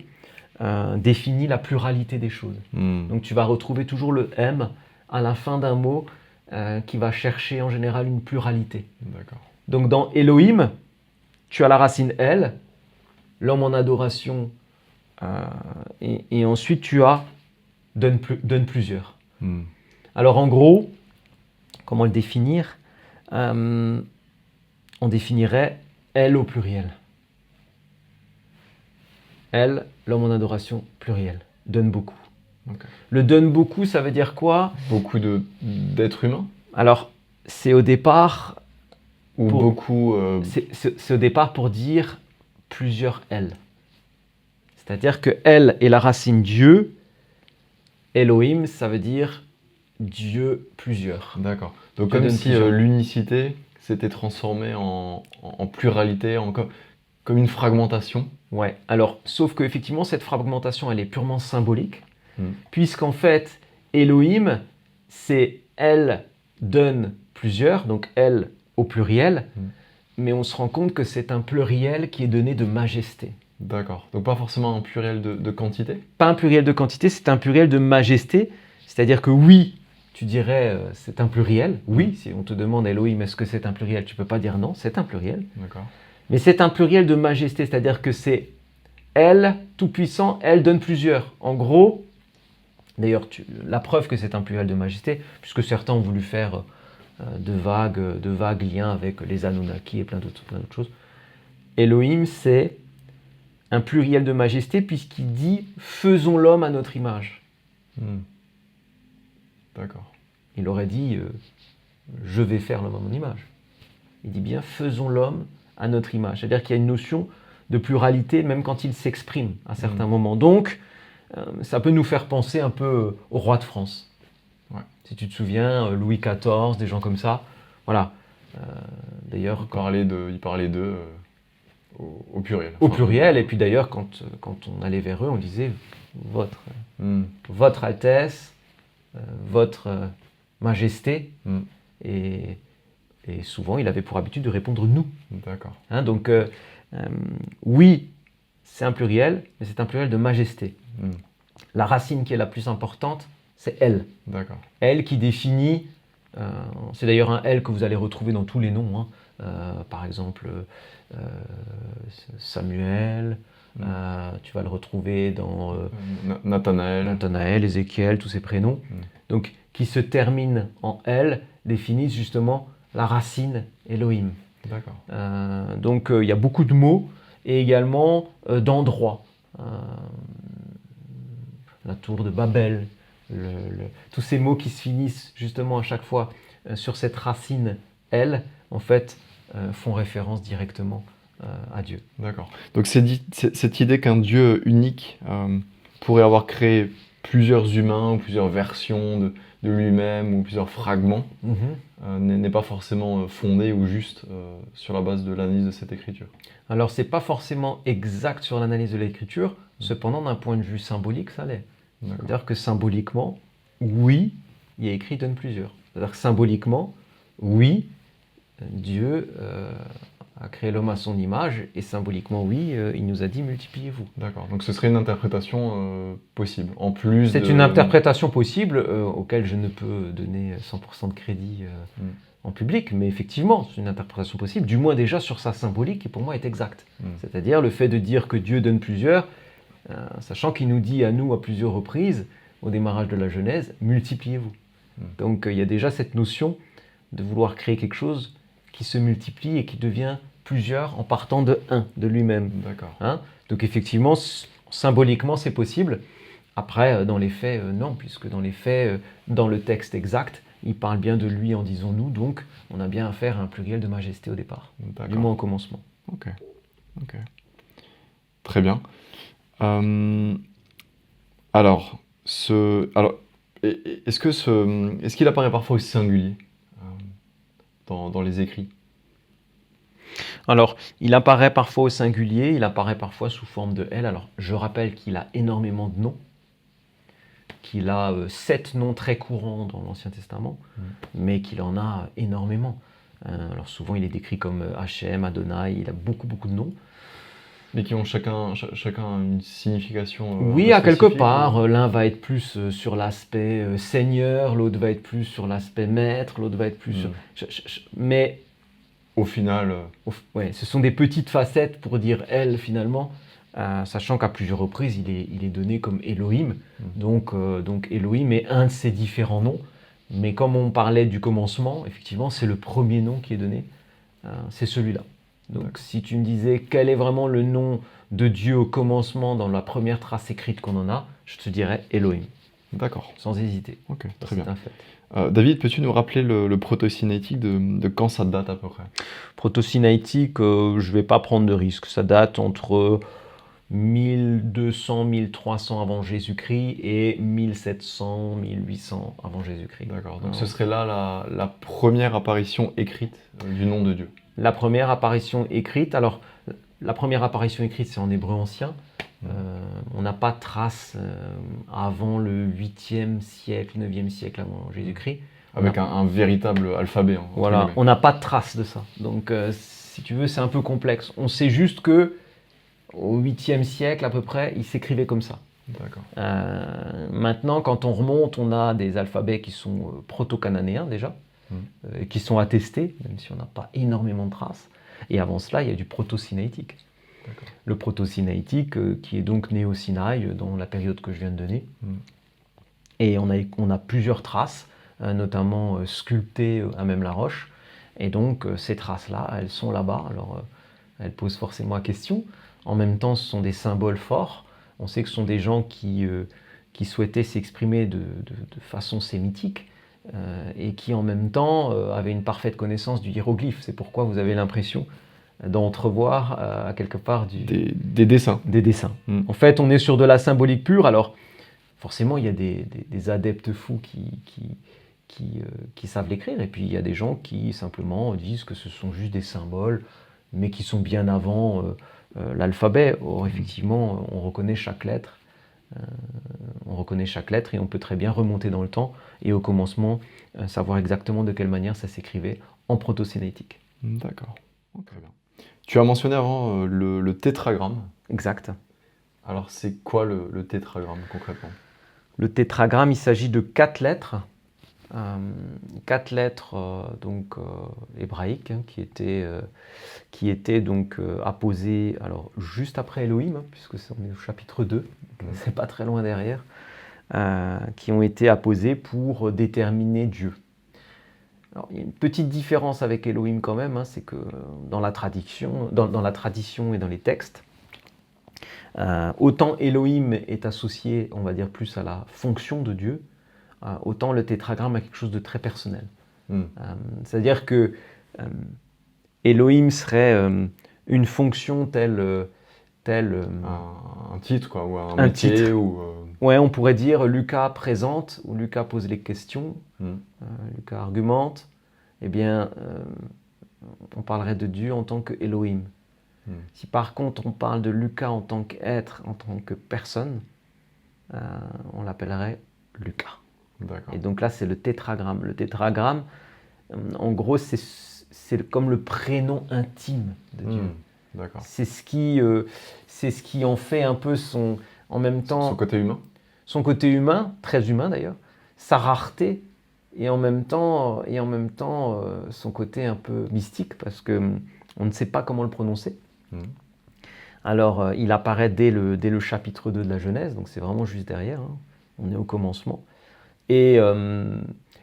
définit la pluralité des choses. Donc tu vas retrouver toujours le M à la fin d'un mot qui va chercher en général une pluralité. D'accord. Donc dans Elohim, tu as la racine El, l'homme en adoration, et ensuite tu as donne plusieurs. Alors en gros, comment le définir? On définirait elle au pluriel. Elle, l'homme en adoration, pluriel. Donne beaucoup. Okay. Le donne beaucoup, ça veut dire quoi? Beaucoup d'êtres humains? Alors, c'est au départ... Ou beaucoup... C'est au départ pour dire plusieurs elle. C'est-à-dire que elle est la racine Dieu. Elohim, ça veut dire Dieu plusieurs. D'accord. Donc comme si l'unicité s'était transformée en pluralité, comme une fragmentation. Ouais. Alors, sauf qu'effectivement, cette fragmentation, elle est purement symbolique, puisqu'en fait, Elohim, c'est elle donne plusieurs, donc elle au pluriel, mais on se rend compte que c'est un pluriel qui est donné de majesté. D'accord. Donc pas forcément un pluriel de quantité? Pas un pluriel de quantité, c'est un pluriel de majesté, c'est-à-dire que oui, tu dirais c'est un pluriel. Oui, si on te demande Elohim, est-ce que c'est un pluriel, tu ne peux pas dire non, c'est un pluriel. D'accord. Mais c'est un pluriel de majesté, c'est-à-dire que c'est elle, tout-puissant, elle donne plusieurs. En gros, d'ailleurs, la preuve que c'est un pluriel de majesté, puisque certains ont voulu faire de vagues liens avec les Anunnaki et plein d'autres choses. Elohim, c'est un pluriel de majesté puisqu'il dit « faisons l'homme à notre image ». D'accord. Il aurait dit « je vais faire l'homme à mon image ». Il dit bien « faisons l'homme à notre image ». C'est-à-dire qu'il y a une notion de pluralité même quand il s'exprime à certains moments. Donc, ça peut nous faire penser un peu au roi de France. Ouais. Si tu te souviens, Louis XIV, des gens comme ça. Voilà. D'ailleurs, il parlait d'eux au pluriel. Au pluriel, et puis d'ailleurs, quand on allait vers eux, on disait votre Altesse, votre Majesté, et Et souvent, il avait pour habitude de répondre nous. D'accord. Hein, donc, oui, c'est un pluriel, mais c'est un pluriel de majesté. La racine qui est la plus importante, c'est elle. D'accord. Elle qui définit, c'est d'ailleurs un elle que vous allez retrouver dans tous les noms. Hein. Par exemple, Samuel, tu vas le retrouver dans Nathanaël, Ézéchiel, tous ces prénoms. Donc, qui se terminent en elle, définissent justement la racine Elohim. D'accord. Donc, il y a beaucoup de mots et également d'endroits. La tour de Babel, tous ces mots qui se finissent justement à chaque fois sur cette racine elle, en fait, font référence directement à Dieu. D'accord. Donc cette idée qu'un Dieu unique pourrait avoir créé plusieurs humains ou plusieurs versions de lui-même ou plusieurs fragments n'est pas forcément fondée ou juste sur la base de l'analyse de cette écriture. Alors, c'est pas forcément exact sur l'analyse de l'écriture, cependant, d'un point de vue symbolique, ça l'est. C'est-à-dire que symboliquement, oui, il y a écrit donne plusieurs. C'est-à-dire que symboliquement, oui, Dieu a créé l'homme à son image, et symboliquement, oui, il nous a dit multipliez-vous. D'accord, donc ce serait une interprétation possible, en plus C'est une interprétation possible auquel je ne peux donner 100% de crédit en public, mais effectivement, c'est une interprétation possible, du moins déjà sur sa symbolique, qui pour moi est exacte. C'est-à-dire le fait de dire que Dieu donne plusieurs, sachant qu'il nous dit à nous à plusieurs reprises, au démarrage de la Genèse, multipliez-vous. Donc il y a déjà cette notion de vouloir créer quelque chose qui se multiplie et qui devient plusieurs en partant de un, de lui-même. D'accord. Hein? Donc effectivement, symboliquement, c'est possible. Après, dans les faits, non, puisque dans les faits, dans le texte exact, il parle bien de lui en disant nous, donc on a bien affaire à un pluriel de majesté au départ, du moins au commencement. Ok. Très bien. Alors, est-ce qu'il apparaît parfois au singulier dans les écrits? Alors, il apparaît parfois au singulier, il apparaît parfois sous forme de elle. Alors, je rappelle qu'il a énormément de noms, qu'il a 7 noms très courants dans l'Ancien Testament, mais qu'il en a énormément. Alors, souvent, il est décrit comme Hachem, Adonai, il a beaucoup de noms. Mais qui ont chacun une signification oui, à quelque part. L'un va être plus sur l'aspect Seigneur, l'autre va être plus sur l'aspect Maître, l'autre va être plus sur... Mais... Au final... Ouais, ce sont des petites facettes pour dire elle, finalement, sachant qu'à plusieurs reprises, il est donné comme Elohim. Donc Elohim est un de ces différents noms. Mais comme on parlait du commencement, effectivement, c'est le premier nom qui est donné. C'est celui-là. Donc si tu me disais quel est vraiment le nom de Dieu au commencement dans la première trace écrite qu'on en a, je te dirais Elohim. D'accord. Sans hésiter. Ok, très bien. C'est un fait. David, peux-tu nous rappeler le proto-sinaïtique de quand ça date à peu près? Proto-sinaïtique, je ne vais pas prendre de risque. Ça date entre 1200-1300 avant Jésus-Christ et 1700-1800 avant Jésus-Christ. D'accord, donc ce serait là la première apparition écrite du nom de Dieu. La première apparition écrite, alors la première apparition écrite c'est en hébreu ancien. On n'a pas de trace avant le 8e siècle, 9e siècle avant Jésus-Christ. Avec un véritable alphabet. Voilà, on n'a pas de trace de ça. Donc si tu veux, c'est un peu complexe. On sait juste que au 8e siècle à peu près, il s'écrivait comme ça. D'accord. Maintenant, quand on remonte, on a des alphabets qui sont proto-cananéens déjà, qui sont attestés, même si on n'a pas énormément de traces. Et avant cela, il y a du proto-sinaïtique. Le proto-sinaïtique qui est donc né au Sinaï dans la période que je viens de donner. Et on a plusieurs traces, notamment sculptées à même la roche. Et donc ces traces-là, elles sont là-bas. Alors elles posent forcément la question. En même temps, ce sont des symboles forts. On sait que ce sont des gens qui souhaitaient s'exprimer de façon sémitique et qui en même temps avaient une parfaite connaissance du hiéroglyphe. C'est pourquoi vous avez l'impression d'entrevoir à quelque part des dessins. Des dessins. En fait, on est sur de la symbolique pure. Alors, forcément, il y a des adeptes fous qui savent l'écrire. Et puis, il y a des gens qui simplement disent que ce sont juste des symboles, mais qui sont bien avant l'alphabet. Or, effectivement, on reconnaît chaque lettre On reconnaît chaque lettre et on peut très bien remonter dans le temps et au commencement savoir exactement de quelle manière ça s'écrivait en proto-sémitique. D'accord. Très bien. Tu as mentionné avant le tétragramme. Exact. Alors, c'est quoi le tétragramme concrètement? Le tétragramme, il s'agit de 4 lettres. 4 lettres hébraïques qui étaient donc apposées alors, juste après Elohim, puisque on est au chapitre 2, c'est pas très loin derrière, qui ont été apposées pour déterminer Dieu. Alors, il y a une petite différence avec Elohim quand même, c'est que dans la tradition et dans les textes, autant Elohim est associé, on va dire, plus à la fonction de Dieu, autant le tétragramme a quelque chose de très personnel. C'est-à-dire que Elohim serait une fonction telle un titre, quoi, ou un métier, titre. Ou Ouais, on pourrait dire Lucas présente, ou Lucas pose les questions, Lucas argumente. Eh bien, on parlerait de Dieu en tant que Elohim. Si par contre on parle de Lucas en tant qu'être, en tant que personne, on l'appellerait Lucas. D'accord. Et donc là, c'est le tétragramme. Le tétragramme, en gros, c'est comme le prénom intime de Dieu. D'accord. C'est ce qui en fait un peu en même temps... Son côté humain. Son côté humain, très humain d'ailleurs, sa rareté, et en même temps son côté un peu mystique, parce qu'on ne sait pas comment le prononcer. Alors, il apparaît dès le chapitre 2 de la Genèse, donc c'est vraiment juste derrière, on est au commencement. Et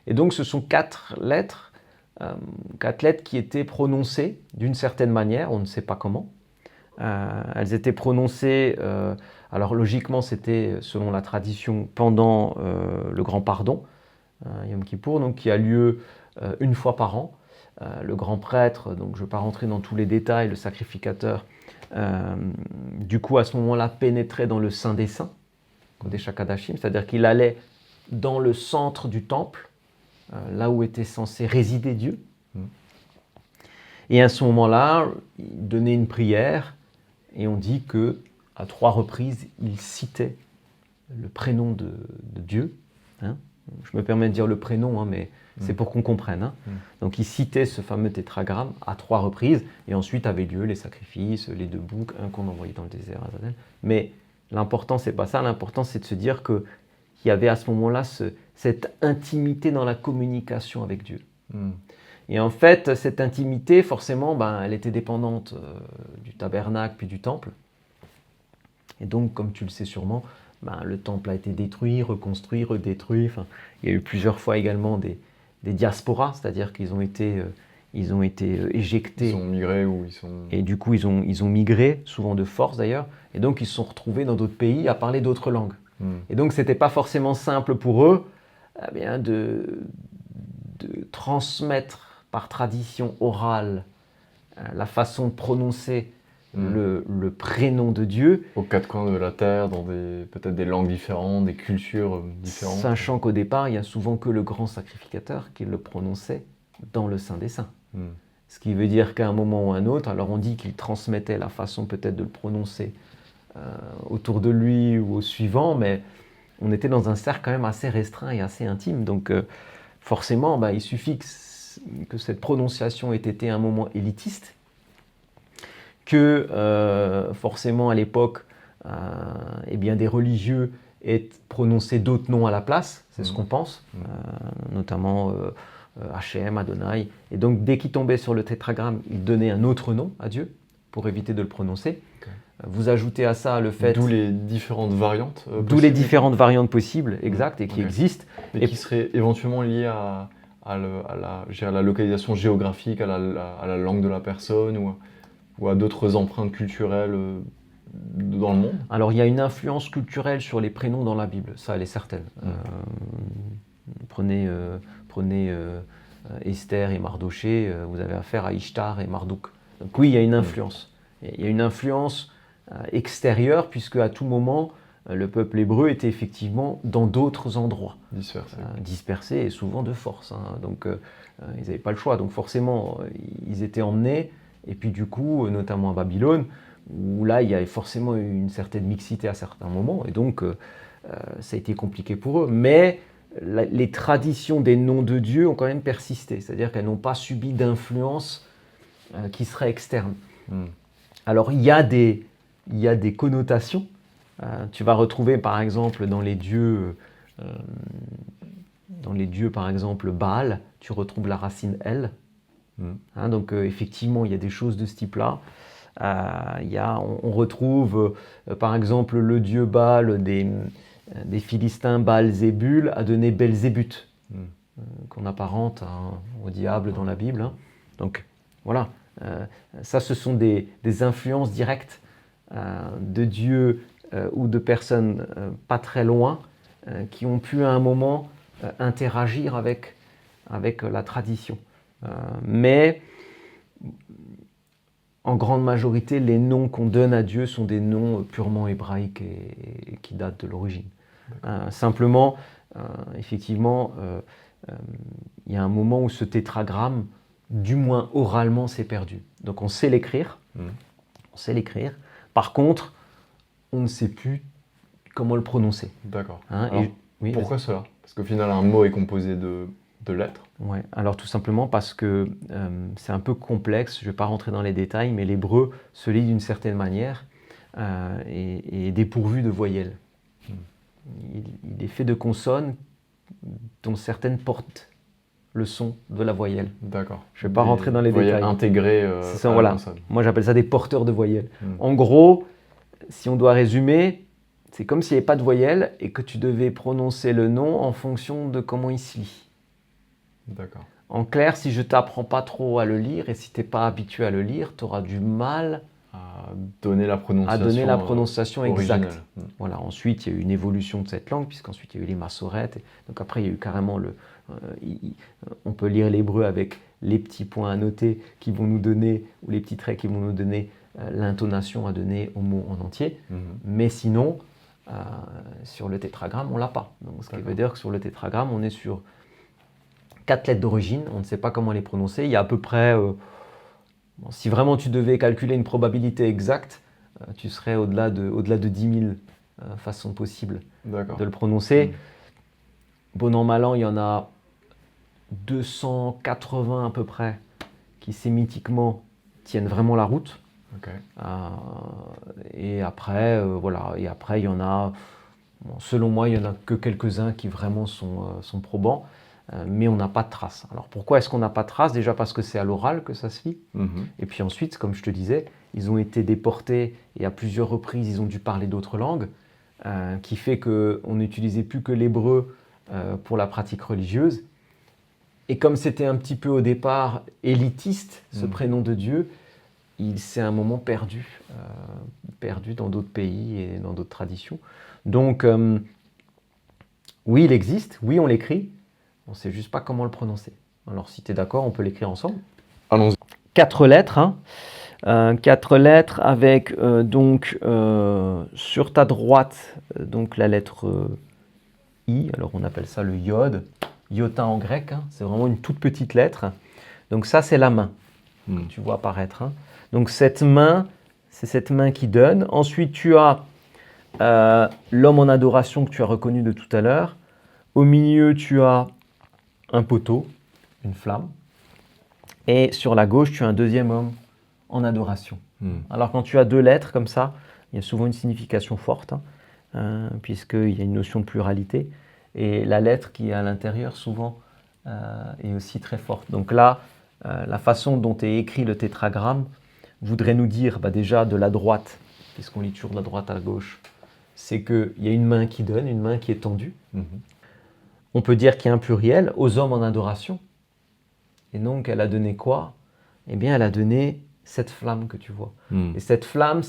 donc, ce sont 4 lettres qui étaient prononcées d'une certaine manière, on ne sait pas comment. Elles étaient prononcées, alors logiquement, c'était selon la tradition pendant le Grand Pardon, Yom Kippour, donc qui a lieu une fois par an. Le grand prêtre, donc je ne vais pas rentrer dans tous les détails, le sacrificateur, du coup à ce moment-là pénétrait dans le Saint des Saints, Kodesh HaKodashim, c'est-à-dire qu'il allait dans le centre du temple, là où était censé résider Dieu. Et à ce moment-là, il donnait une prière, et on dit qu'à 3 reprises, il citait le prénom de Dieu. Je me permets de dire le prénom, mais c'est pour qu'on comprenne. Donc il citait ce fameux tétragramme à 3 reprises, et ensuite avaient lieu les sacrifices, les 2 boucs, un qu'on envoyait dans le désert. Mais l'important, c'est pas ça. L'important, c'est de se dire qu'il y avait à ce moment-là cette intimité dans la communication avec Dieu. Et en fait, cette intimité, forcément, elle était dépendante du tabernacle puis du temple. Et donc, comme tu le sais sûrement, le temple a été détruit, reconstruit, redétruit. Enfin, il y a eu plusieurs fois également des diasporas, c'est-à-dire qu'ils ont été éjectés. Ils ont migré ou ils sont... Et du coup, ils ont migré, souvent de force d'ailleurs. Et donc, ils se sont retrouvés dans d'autres pays à parler d'autres langues. Et donc, ce n'était pas forcément simple pour eux de transmettre par tradition orale la façon de prononcer le prénom de Dieu. Aux 4 coins de la terre, dans peut-être des langues différentes, des cultures différentes. Sachant qu'au départ, il n'y a souvent que le grand sacrificateur qui le prononçait dans le Saint des Saints. Ce qui veut dire qu'à un moment ou à un autre, alors on dit qu'il transmettait la façon peut-être de le prononcer autour de lui ou au suivant, mais on était dans un cercle quand même assez restreint et assez intime. Donc forcément, il suffit que cette prononciation ait été un moment élitiste, que forcément à l'époque, des religieux aient prononcé d'autres noms à la place, c'est ce qu'on pense, notamment Hachem, Adonai. Et donc dès qu'il tombait sur le tétragramme, il donnait un autre nom à Dieu pour éviter de le prononcer. Vous ajoutez à ça le fait... D'où les différentes variantes D'où les différentes variantes possibles, exact, et qui existent. Et qui seraient éventuellement liées à la localisation géographique, à la langue de la personne ou à d'autres empreintes culturelles dans le monde. Alors il y a une influence culturelle sur les prénoms dans la Bible, ça elle est certaine. Prenez Esther et Mardoché, vous avez affaire à Ishtar et Marduk. Donc oui, il y a une influence. Il y a une influence extérieure, puisque à tout moment, le peuple hébreu était effectivement dans d'autres endroits. Dispersés et souvent de force. Donc ils n'avaient pas le choix. Donc forcément, ils étaient emmenés. Et puis du coup, notamment à Babylone, où là, il y a forcément eu une certaine mixité à certains moments, et donc ça a été compliqué pour eux. Mais les traditions des noms de Dieu ont quand même persisté, c'est-à-dire qu'elles n'ont pas subi d'influence qui serait externe. Alors, il y a des connotations. Tu vas retrouver, par exemple, dans les dieux, par exemple, Baal, tu retrouves la racine El. Donc, effectivement, il y a des choses de ce type-là. On retrouve, par exemple, le dieu Baal des Philistins, Baal-Zébul, a donné Belzébuth, qu'on apparente au diable dans la Bible. Hein. Donc, voilà. Ça, ce sont des influences directes de dieux ou de personnes pas très loin qui ont pu à un moment interagir avec la tradition. Mais en grande majorité, les noms qu'on donne à Dieu sont des noms purement hébraïques et qui datent de l'origine. Simplement, effectivement, il y a un moment où ce tétragramme, du moins oralement, s'est perdu. Donc on sait l'écrire. On sait l'écrire. Par contre, on ne sait plus comment le prononcer. D'accord. Oui, pourquoi cela? Parce qu'au final, un mot est composé de lettres. Ouais. Alors tout simplement parce que c'est un peu complexe, je ne vais pas rentrer dans les détails, mais l'hébreu se lit d'une certaine manière et est dépourvu de voyelles. Il est fait de consonnes dont certaines portent le son de la voyelle. D'accord. Je ne vais pas rentrer dans les détails. Intégrées c'est ça, voilà. Moi j'appelle ça des porteurs de voyelles. En gros, si on doit résumer, c'est comme s'il n'y avait pas de voyelles et que tu devais prononcer le nom en fonction de comment il se lit. D'accord. En clair, si je ne t'apprends pas trop à le lire et si tu n'es pas habitué à le lire, tu auras du mal à donner la prononciation, exacte. Voilà. Ensuite, il y a eu une évolution de cette langue, puisqu'ensuite il y a eu les massorètes. Donc après, il y a eu carrément on peut lire l'hébreu avec les petits points à noter qui vont nous donner, ou les petits traits qui vont nous donner l'intonation à donner au mot en entier. Mais sinon, sur le tétragramme, on ne l'a pas. Donc, ce qui veut dire que sur le tétragramme, on est sur 4 lettres d'origine, on ne sait pas comment les prononcer. Il y a à peu près, si vraiment tu devais calculer une probabilité exacte, tu serais au-delà de 10 000 façons possibles de le prononcer. Bon an, mal an, il y en a 280 à peu près qui sémitiquement tiennent vraiment la route. Et après, voilà. Et après, il y en a, selon moi, il n'y en a que quelques-uns qui vraiment sont probants. Mais on n'a pas de traces. Alors pourquoi est-ce qu'on n'a pas de traces? Déjà parce que c'est à l'oral que ça se lit. Et puis ensuite, comme je te disais, ils ont été déportés et à plusieurs reprises, ils ont dû parler d'autres langues, qui fait qu'on n'utilisait plus que l'hébreu pour la pratique religieuse. Et comme c'était un petit peu au départ élitiste, ce prénom de Dieu, il s'est à un moment perdu dans d'autres pays et dans d'autres traditions. Donc, oui, il existe, oui, on l'écrit. On ne sait juste pas comment le prononcer. Alors, si tu es d'accord, on peut l'écrire ensemble. Allons-y. 4 lettres. 4 lettres avec sur ta droite donc la lettre I. Alors, on appelle ça le iode. Iota en grec. C'est vraiment une toute petite lettre. Donc, ça, c'est la main que tu vois apparaître. Donc, cette main, c'est cette main qui donne. Ensuite, tu as l'homme en adoration que tu as reconnu de tout à l'heure. Au milieu, tu as un poteau, une flamme, et sur la gauche, tu as un deuxième homme en adoration. Alors quand tu as 2 lettres comme ça, il y a souvent une signification forte, puisqu'il y a une notion de pluralité, et la lettre qui est à l'intérieur, souvent, est aussi très forte. Donc là, la façon dont est écrit le tétragramme voudrait nous dire, déjà de la droite, puisqu'on lit toujours de la droite à la gauche, c'est qu'il y a une main qui donne, une main qui est tendue. On peut dire qu'il y a un pluriel, aux hommes en adoration. Et donc, elle a donné quoi? Eh bien, elle a donné cette flamme que tu vois. Et cette flamme,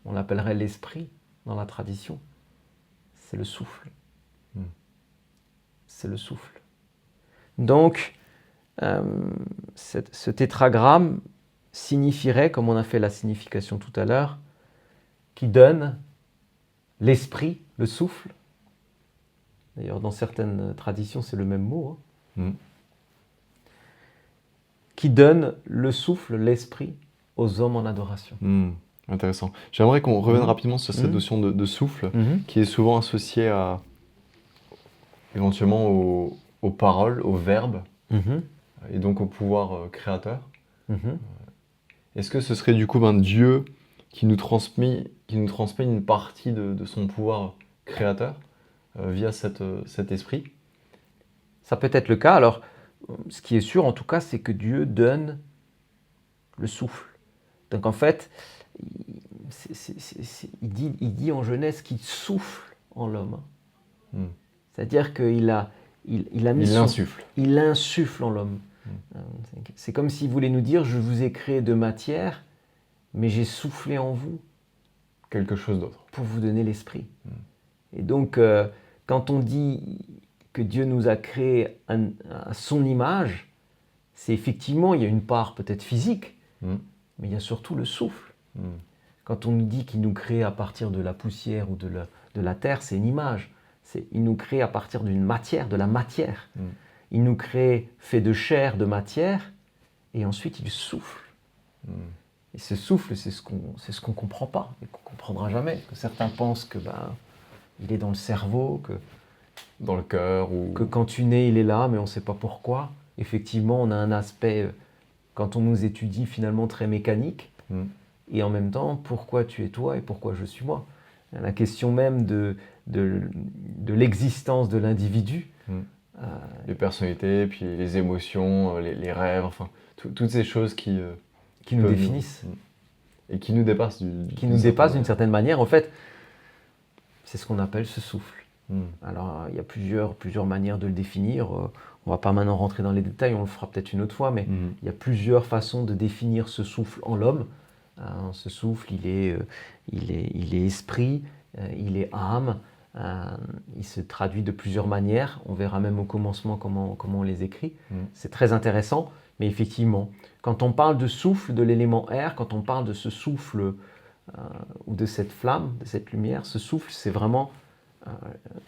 on l'appellerait l'esprit dans la tradition. C'est le souffle. C'est le souffle. Donc, ce tétragramme signifierait, comme on a fait la signification tout à l'heure, qui donne l'esprit, le souffle. D'ailleurs, dans certaines traditions, c'est le même mot. Qui donne le souffle, l'esprit aux hommes en adoration. Intéressant. J'aimerais qu'on revienne rapidement sur cette notion de souffle, qui est souvent associée éventuellement aux paroles, aux verbes, et donc au pouvoir créateur. Est-ce que ce serait du coup Dieu qui nous transmet une partie de son pouvoir créateur via cet esprit? Ça peut être le cas. Alors, ce qui est sûr en tout cas, c'est que Dieu donne le souffle. Donc en fait, il dit en Genèse qu'il souffle en l'homme. C'est-à-dire qu'il a mis il insuffle en l'homme. C'est comme s'il voulait nous dire, je vous ai créé de matière, mais j'ai soufflé en vous quelque chose d'autre pour vous donner l'esprit. Et donc, quand on dit que Dieu nous a créé à son image, c'est effectivement, il y a une part peut-être physique, mais il y a surtout le souffle. Quand on nous dit qu'il nous crée à partir de la poussière ou de la terre, c'est une image. Il nous crée à partir d'une matière, de la matière. Il nous crée fait de chair, de matière, et ensuite il souffle. Et ce souffle, c'est ce qu'on comprend pas, et qu'on comprendra jamais. Que certains pensent que il est dans le cerveau, que dans le cœur, ou que quand tu nais, il est là, mais on ne sait pas pourquoi. Effectivement, on a un aspect, quand on nous étudie, finalement très mécanique, et en même temps, pourquoi tu es toi et pourquoi je suis moi. La question même de l'existence de l'individu. Les personnalités, puis les émotions, les rêves, enfin, toutes ces choses qui nous définissent. Et qui nous dépassent. Qui nous dépassent d'une certaine manière. En fait, c'est ce qu'on appelle ce souffle. Alors, il y a plusieurs manières de le définir. On ne va pas maintenant rentrer dans les détails, on le fera peut-être une autre fois, mais il y a plusieurs façons de définir ce souffle en l'homme. Ce souffle, il est esprit, il est âme, il se traduit de plusieurs manières. On verra même au commencement comment on les écrit. C'est très intéressant, mais effectivement, quand on parle de souffle, de l'élément air, quand on parle de ce souffle ou de cette flamme, de cette lumière, ce souffle, c'est vraiment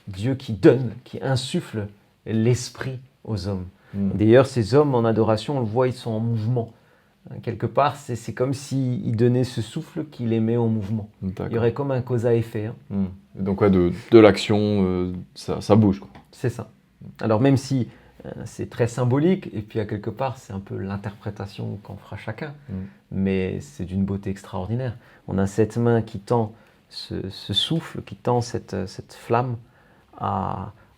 Dieu qui donne, qui insuffle l'esprit aux hommes. D'ailleurs, ces hommes en adoration, on le voit, ils sont en mouvement. Quelque part, c'est comme s'il donnait ce souffle qu'il les met en mouvement. D'accord. Il y aurait comme un cause à effet. Donc de l'action, ça bouge, quoi. C'est ça. Alors même si c'est très symbolique, et puis à quelque part, c'est un peu l'interprétation qu'en fera chacun, mais c'est d'une beauté extraordinaire. On a cette main qui tend ce souffle, qui tend cette flamme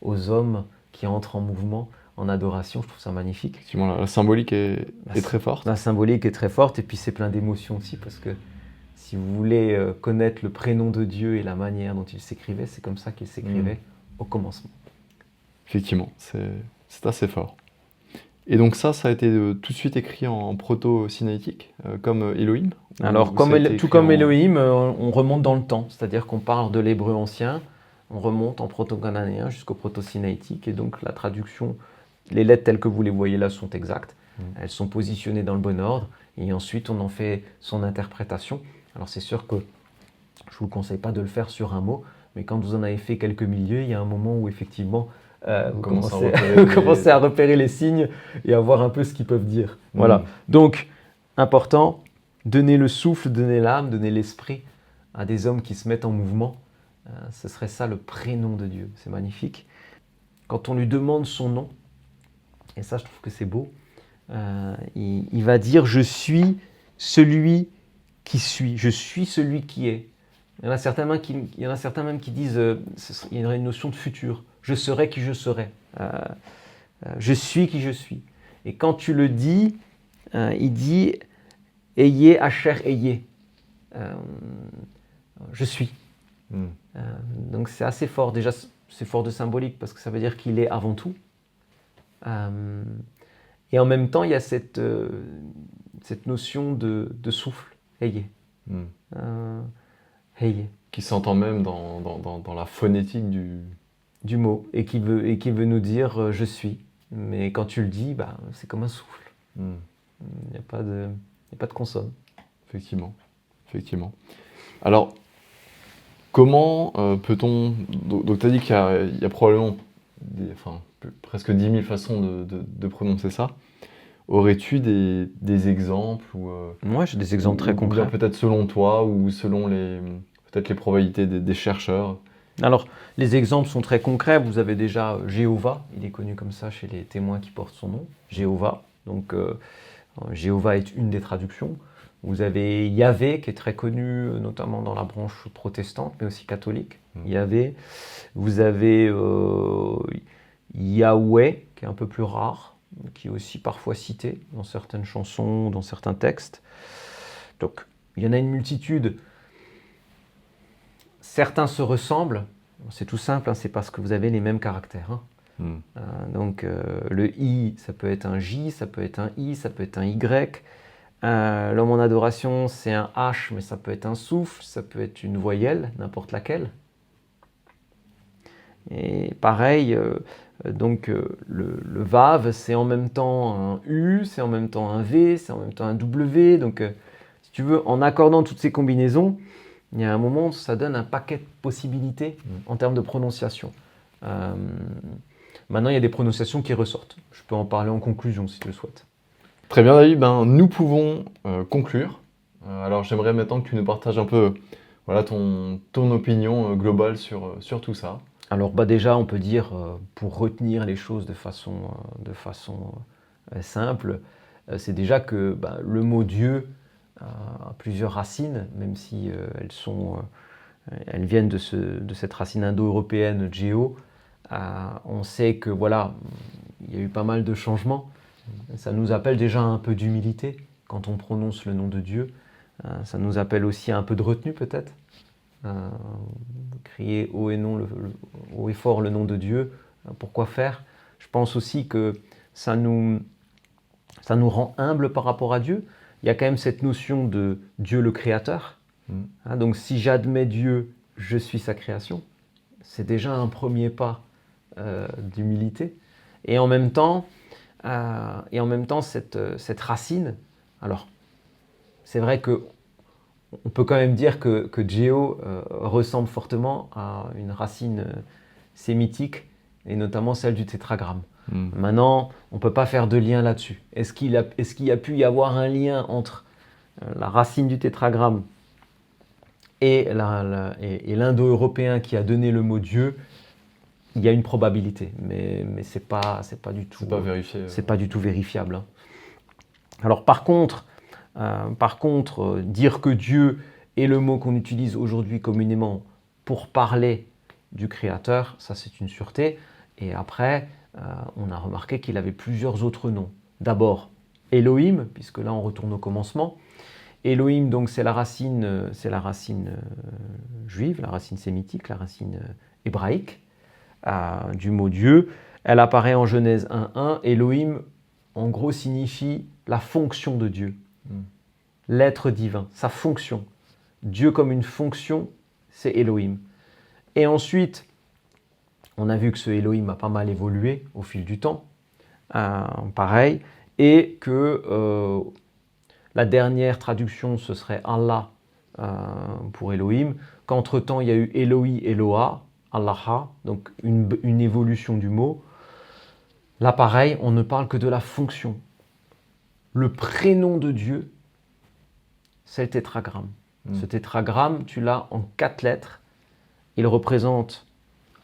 aux hommes qui entrent en mouvement, en adoration. Je trouve ça magnifique. Effectivement, la symbolique est très forte. La symbolique est très forte, et puis c'est plein d'émotions aussi, parce que si vous voulez connaître le prénom de Dieu et la manière dont il s'écrivait, c'est comme ça qu'il s'écrivait au commencement. Effectivement, c'est assez fort. Et donc ça a été tout de suite écrit en proto-sinaïtique, comme Elohim? Alors, tout comme Elohim, on remonte dans le temps, c'est-à-dire qu'on parle de l'hébreu ancien, on remonte en proto-cananéen jusqu'au proto-sinaïtique, et donc la traduction, les lettres telles que vous les voyez là sont exactes, elles sont positionnées dans le bon ordre, et ensuite on en fait son interprétation. Alors c'est sûr que je ne vous conseille pas de le faire sur un mot, mais quand vous en avez fait quelques milliers, il y a un moment où effectivement vous commencez à repérer les signes et à voir un peu ce qu'ils peuvent dire. Voilà. Donc, important, donner le souffle, donner l'âme, donner l'esprit à des hommes qui se mettent en mouvement. Ce serait ça le prénom de Dieu. C'est magnifique. Quand on lui demande son nom, et ça je trouve que c'est beau, il va dire « Je suis celui qui suis, je suis celui qui est ». Il y en a certains même qui disent il y aurait une notion de futur. Je serai qui je serai. Je suis qui je suis. Et quand tu le dis, il dit ayez, Asher, ayez. Je suis. Donc c'est assez fort. Déjà, c'est fort de symbolique parce que ça veut dire qu'il est avant tout. Et en même temps, il y a cette notion de souffle. Ayez. Ayez. Qui s'entend même dans la phonétique du mot, et qui veut nous dire je suis. Mais quand tu le dis, c'est comme un souffle. Il n'y a pas de consonne. Effectivement. Alors, comment peut-on... Donc tu as dit qu'il y a probablement presque 10 000 façons de prononcer ça. aurais-tu des exemples ou, Moi, j'ai des exemples très ou concrets. bien peut-être selon toi ou selon peut-être les probabilités des chercheurs? Alors, les exemples sont très concrets. Vous avez déjà Jéhovah, il est connu comme ça chez les témoins qui portent son nom, Jéhovah. Donc, Jéhovah est une des traductions. Vous avez Yahvé, qui est très connu, notamment dans la branche protestante, mais aussi catholique. Yahvé. Vous avez Yahweh, qui est un peu plus rare, qui est aussi parfois cité dans certaines chansons, dans certains textes. Donc, il y en a une multitude. Certains se ressemblent. C'est tout simple, hein, c'est parce que vous avez les mêmes caractères. Hein. Donc, le I, ça peut être un J, ça peut être un I, ça peut être un Y. L'homme en adoration, c'est un H, mais ça peut être un souffle, ça peut être une voyelle, n'importe laquelle. Et pareil, le Vav, c'est en même temps un U, c'est en même temps un V, c'est en même temps un W. Donc, si tu veux, en accordant toutes ces combinaisons, il y a un moment où ça donne un paquet de possibilités en termes de prononciation. Maintenant, il y a des prononciations qui ressortent. Je peux en parler en conclusion si tu le souhaites. Très bien, David. Nous pouvons conclure. Alors, j'aimerais maintenant que tu nous partages un peu voilà, ton opinion globale sur tout ça. Alors, déjà, on peut dire, pour retenir les choses de façon simple, c'est déjà que le mot Dieu a plusieurs racines, même si elles viennent de cette racine indo-européenne, Géo. On sait que voilà, il y a eu pas mal de changements. Ça nous appelle déjà un peu d'humilité quand on prononce le nom de Dieu. Ça nous appelle aussi un peu de retenue peut-être. Crier haut et fort le nom de Dieu. Pourquoi faire? Je pense aussi que ça nous rend humbles par rapport à Dieu. Il y a quand même cette notion de Dieu le Créateur. Donc si j'admets Dieu, je suis sa création. C'est déjà un premier pas d'humilité. Et en même temps, cette racine, alors c'est vrai qu'on peut quand même dire que Géo ressemble fortement à une racine sémitique, et notamment celle du tétragramme. Maintenant, on ne peut pas faire de lien là-dessus. Est-ce qu'il y a pu y avoir un lien entre la racine du tétragramme et l'indo-européen qui a donné le mot Dieu? Il y a une probabilité, mais c'est pas du tout. C'est pas vérifié. C'est pas du tout vérifiable. Hein. Alors par contre, dire que Dieu est le mot qu'on utilise aujourd'hui communément pour parler du Créateur, ça c'est une sûreté. Et après, on a remarqué qu'il avait plusieurs autres noms. D'abord Elohim, puisque là on retourne au commencement. Elohim, donc c'est la racine juive, la racine sémitique, la racine hébraïque. Du mot Dieu. Elle apparaît en Genèse 1.1. Elohim, en gros, signifie la fonction de Dieu. L'être divin, sa fonction. Dieu comme une fonction, c'est Elohim. Et ensuite, on a vu que ce Elohim a pas mal évolué au fil du temps. Pareil. Et que la dernière traduction, ce serait Allah pour Elohim. Qu'entre-temps, il y a eu Eloi, Eloah, Allah, donc une évolution du mot. Là, pareil, on ne parle que de la fonction. Le prénom de Dieu, c'est le tétragramme. Ce tétragramme, tu l'as en 4 lettres. Il représente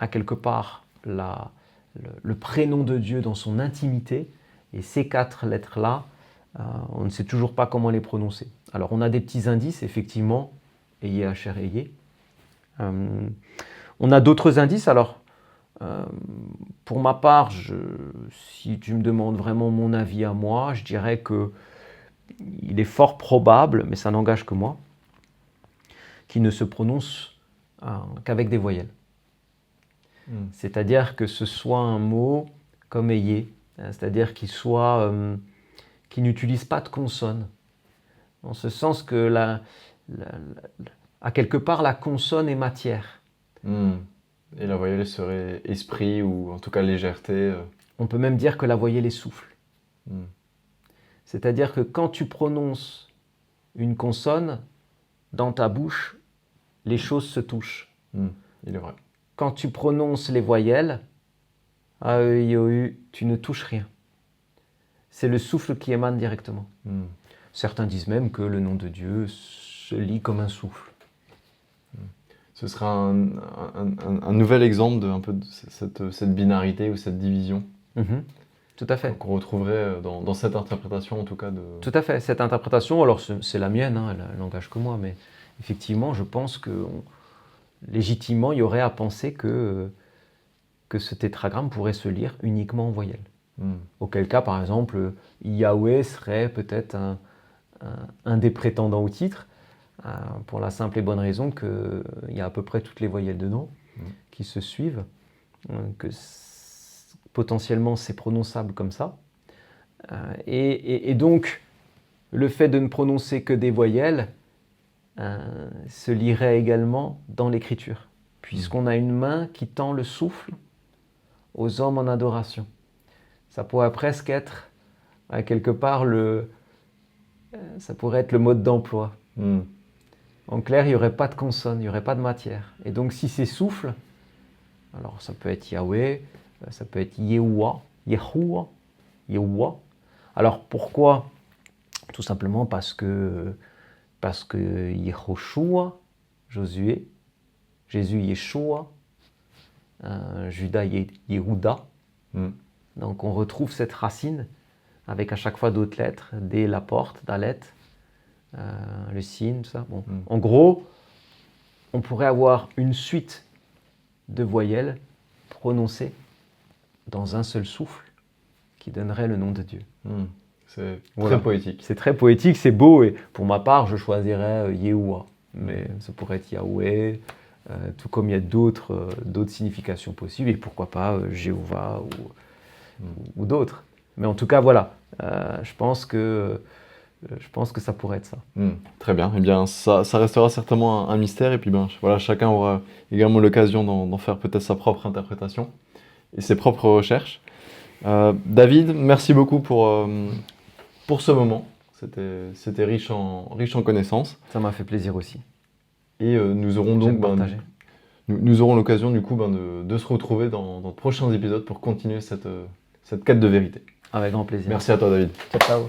à quelque part le prénom de Dieu dans son intimité. Et ces 4 lettres-là, on ne sait toujours pas comment les prononcer. Alors, on a des petits indices, effectivement. Ayez Hacher Ayez. On a d'autres indices. Alors, pour ma part, si tu me demandes vraiment mon avis à moi, je dirais qu'il est fort probable, mais ça n'engage que moi, qu'il ne se prononce qu'avec des voyelles. C'est-à-dire que ce soit un mot comme ayez, c'est-à-dire qu'il n'utilise pas de consonne. En ce sens que à quelque part, la consonne est matière. Et la voyelle serait esprit ou en tout cas légèreté. On peut même dire que la voyelle est souffle. C'est-à-dire que quand tu prononces une consonne, dans ta bouche, les choses se touchent. Il est vrai. Quand tu prononces les voyelles, A, E, I, O, U, tu ne touches rien. c'est le souffle qui émane directement. Mm. Certains disent même que le nom de Dieu se lit comme un souffle. Ce sera un nouvel exemple un peu de cette binarité ou cette division Tout à fait. qu'on retrouverait dans cette interprétation en tout cas de... Tout à fait. Cette interprétation, alors c'est la mienne, hein, elle n'engage que moi, mais effectivement, je pense que légitimement, il y aurait à penser que ce tétragramme pourrait se lire uniquement en voyelles. Auquel cas, par exemple, Yahweh serait peut-être un des prétendants au titre, pour la simple et bonne raison qu'il y a à peu près toutes les voyelles dedans qui se suivent, que potentiellement c'est prononçable comme ça. Et donc, le fait de ne prononcer que des voyelles se lirait également dans l'écriture, puisqu'on a une main qui tend le souffle aux hommes en adoration. Ça pourrait presque être, quelque part, ça pourrait être le mode d'emploi. En clair, il n'y aurait pas de consonne, il n'y aurait pas de matière. Et donc, si c'est souffle, alors ça peut être Yahweh, ça peut être Yehoua, Yehoua, Yehoua. Alors, pourquoi ? Tout simplement parce que Yehoshua, Josué, Jésus Yeshua, Judas Yehuda. Donc on retrouve cette racine avec à chaque fois d'autres lettres, D, la porte, Dalet, le signe, tout ça. Bon. En gros, on pourrait avoir une suite de voyelles prononcées dans un seul souffle qui donnerait le nom de Dieu. C'est très poétique. C'est très poétique, c'est beau, et pour ma part, je choisirais Yehoua. Mais ça pourrait être Yahweh, tout comme il y a d'autres significations possibles, et pourquoi pas Jéhovah ou d'autres. Mais en tout cas, voilà, je pense que ça pourrait être ça. Très bien. Eh bien, ça restera certainement un mystère, et puis voilà, chacun aura également l'occasion d'en faire peut-être sa propre interprétation et ses propres recherches. David, merci beaucoup pour ce moment. C'était riche en connaissances. Ça m'a fait plaisir aussi. Et nous aurons donc nous aurons l'occasion du coup de se retrouver dans de prochains épisodes pour continuer cette quête de vérité. Avec grand plaisir. Merci à toi, David. Ciao, ciao.